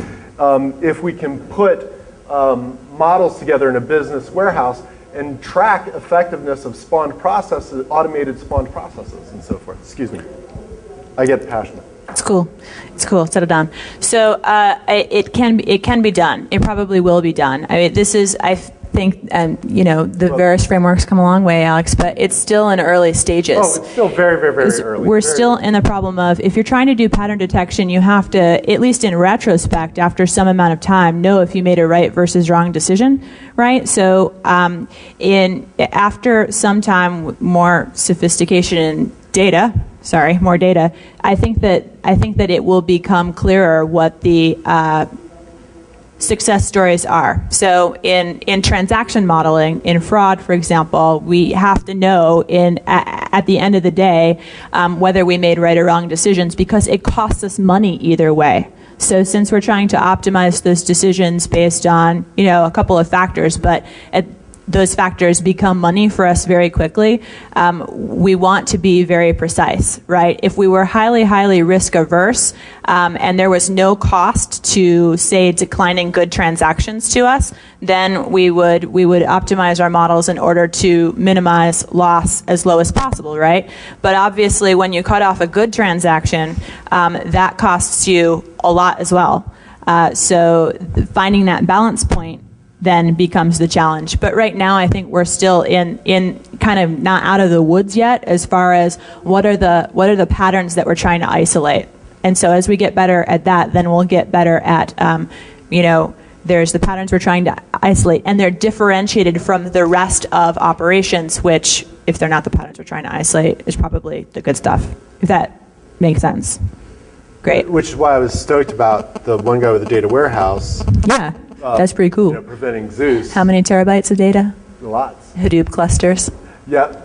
if we can put models together in a business warehouse and track effectiveness of spawned processes, automated spawned processes, and so forth. Excuse me. I get passionate. It's cool. It's cool. Settle down. So it can be done. It probably will be done. I mean, this is, I think, the Varus framework's come a long way, Alex, but it's still in early stages. Oh, it's still very, very, very early. We're still in the problem of, if you're trying to do pattern detection, you have to, at least in retrospect, after some amount of time, know if you made a right versus wrong decision, right? So after some time, more sophistication in data, more data, I think that it will become clearer what the success stories are. So in transaction modeling, in fraud, for example, we have to know at the end of the day whether we made right or wrong decisions, because it costs us money either way. So since we're trying to optimize those decisions based on, a couple of factors, but those factors become money for us very quickly, we want to be very precise, right? If we were highly, highly risk averse, and there was no cost to, say, declining good transactions to us, then we would optimize our models in order to minimize loss as low as possible, right? But obviously, when you cut off a good transaction, that costs you a lot as well. So finding that balance point then becomes the challenge. But right now, I think we're still in kind of not out of the woods yet as far as what are the patterns that we're trying to isolate. And so as we get better at that, then we'll get better at, there's the patterns we're trying to isolate, and they're differentiated from the rest of operations, which, if they're not the patterns we're trying to isolate, is probably the good stuff, if that makes sense. Great. Which is why I was stoked about the one guy with the data warehouse. Yeah. That's pretty cool. Preventing Zeus. How many terabytes of data? Lots. Hadoop clusters. Yep.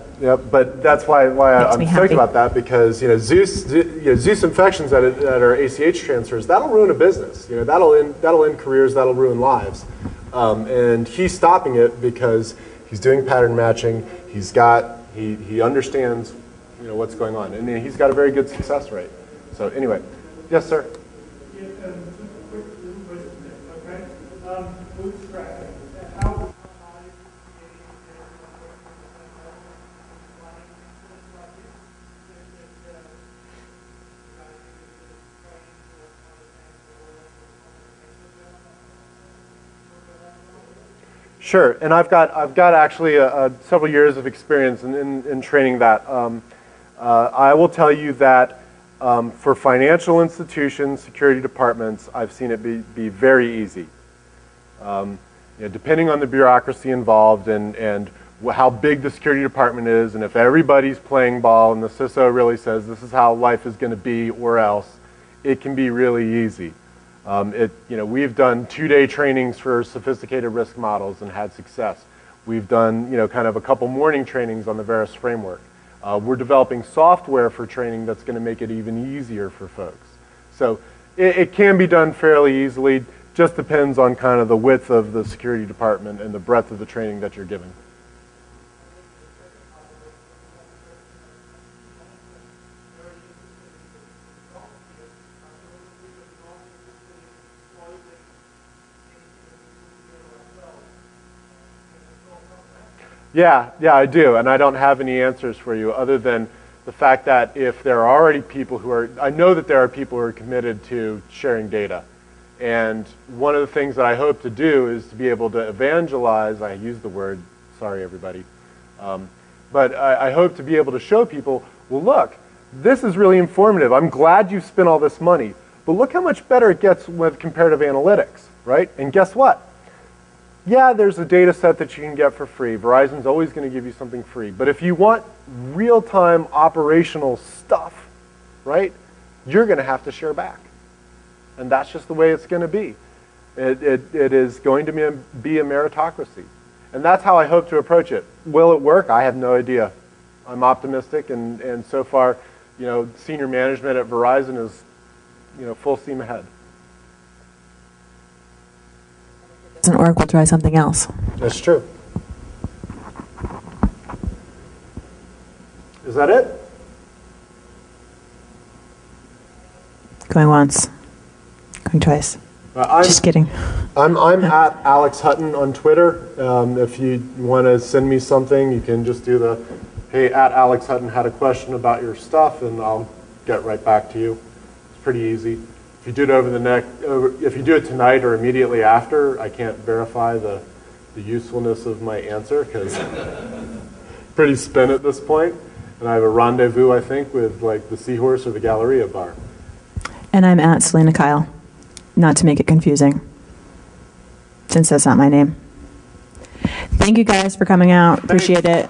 But that's why I'm stoked about that, because Zeus infections that are ACH transfers, that'll ruin a business. That'll end careers, that'll ruin lives. And he's stopping it because he's doing pattern matching. He understands what's going on, and he's got a very good success rate. So anyway, yes, sir. Sure, and I've got actually several years of experience in training that. I will tell you that for financial institutions, security departments, I've seen it be very easy. Depending on the bureaucracy involved and how big the security department is, and if everybody's playing ball and the CISO really says this is how life is going to be or else, it can be really easy. We've done 2-day trainings for sophisticated risk models and had success. We've done, kind of a couple morning trainings on the Verus framework. We're developing software for training that's going to make it even easier for folks. So it can be done fairly easily. Just depends on kind of the width of the security department and the breadth of the training that you're giving. Yeah, I do, and I don't have any answers for you other than the fact that if there are already people I know that there are people who are committed to sharing data. And one of the things that I hope to do is to be able to evangelize, I use the word, sorry everybody, but I hope to be able to show people, well look, this is really informative. I'm glad you've spent all this money, but look how much better it gets with comparative analytics, right? And guess what? Yeah, there's a data set that you can get for free. Verizon's always going to give you something free. But if you want real-time operational stuff, right, you're going to have to share back. And that's just the way it's going to be. It is going to be a meritocracy. And that's how I hope to approach it. Will it work? I have no idea. I'm optimistic, and so far, senior management at Verizon is, full steam ahead. Doesn't work, we'll try something else. That's true. Is that it? Going once. Going twice. Just kidding. I'm at Alex Hutton on Twitter. If you want to send me something, you can just do the, hey, at Alex Hutton had a question about your stuff, and I'll get right back to you. It's pretty easy. If you do it if you do it tonight or immediately after, I can't verify the usefulness of my answer because pretty spent at this point. And I have a rendezvous, I think, with like the Seahorse or the Galleria bar. And I'm at Selena Kyle, not to make it confusing, since that's not my name. Thank you guys for coming out. Appreciate it.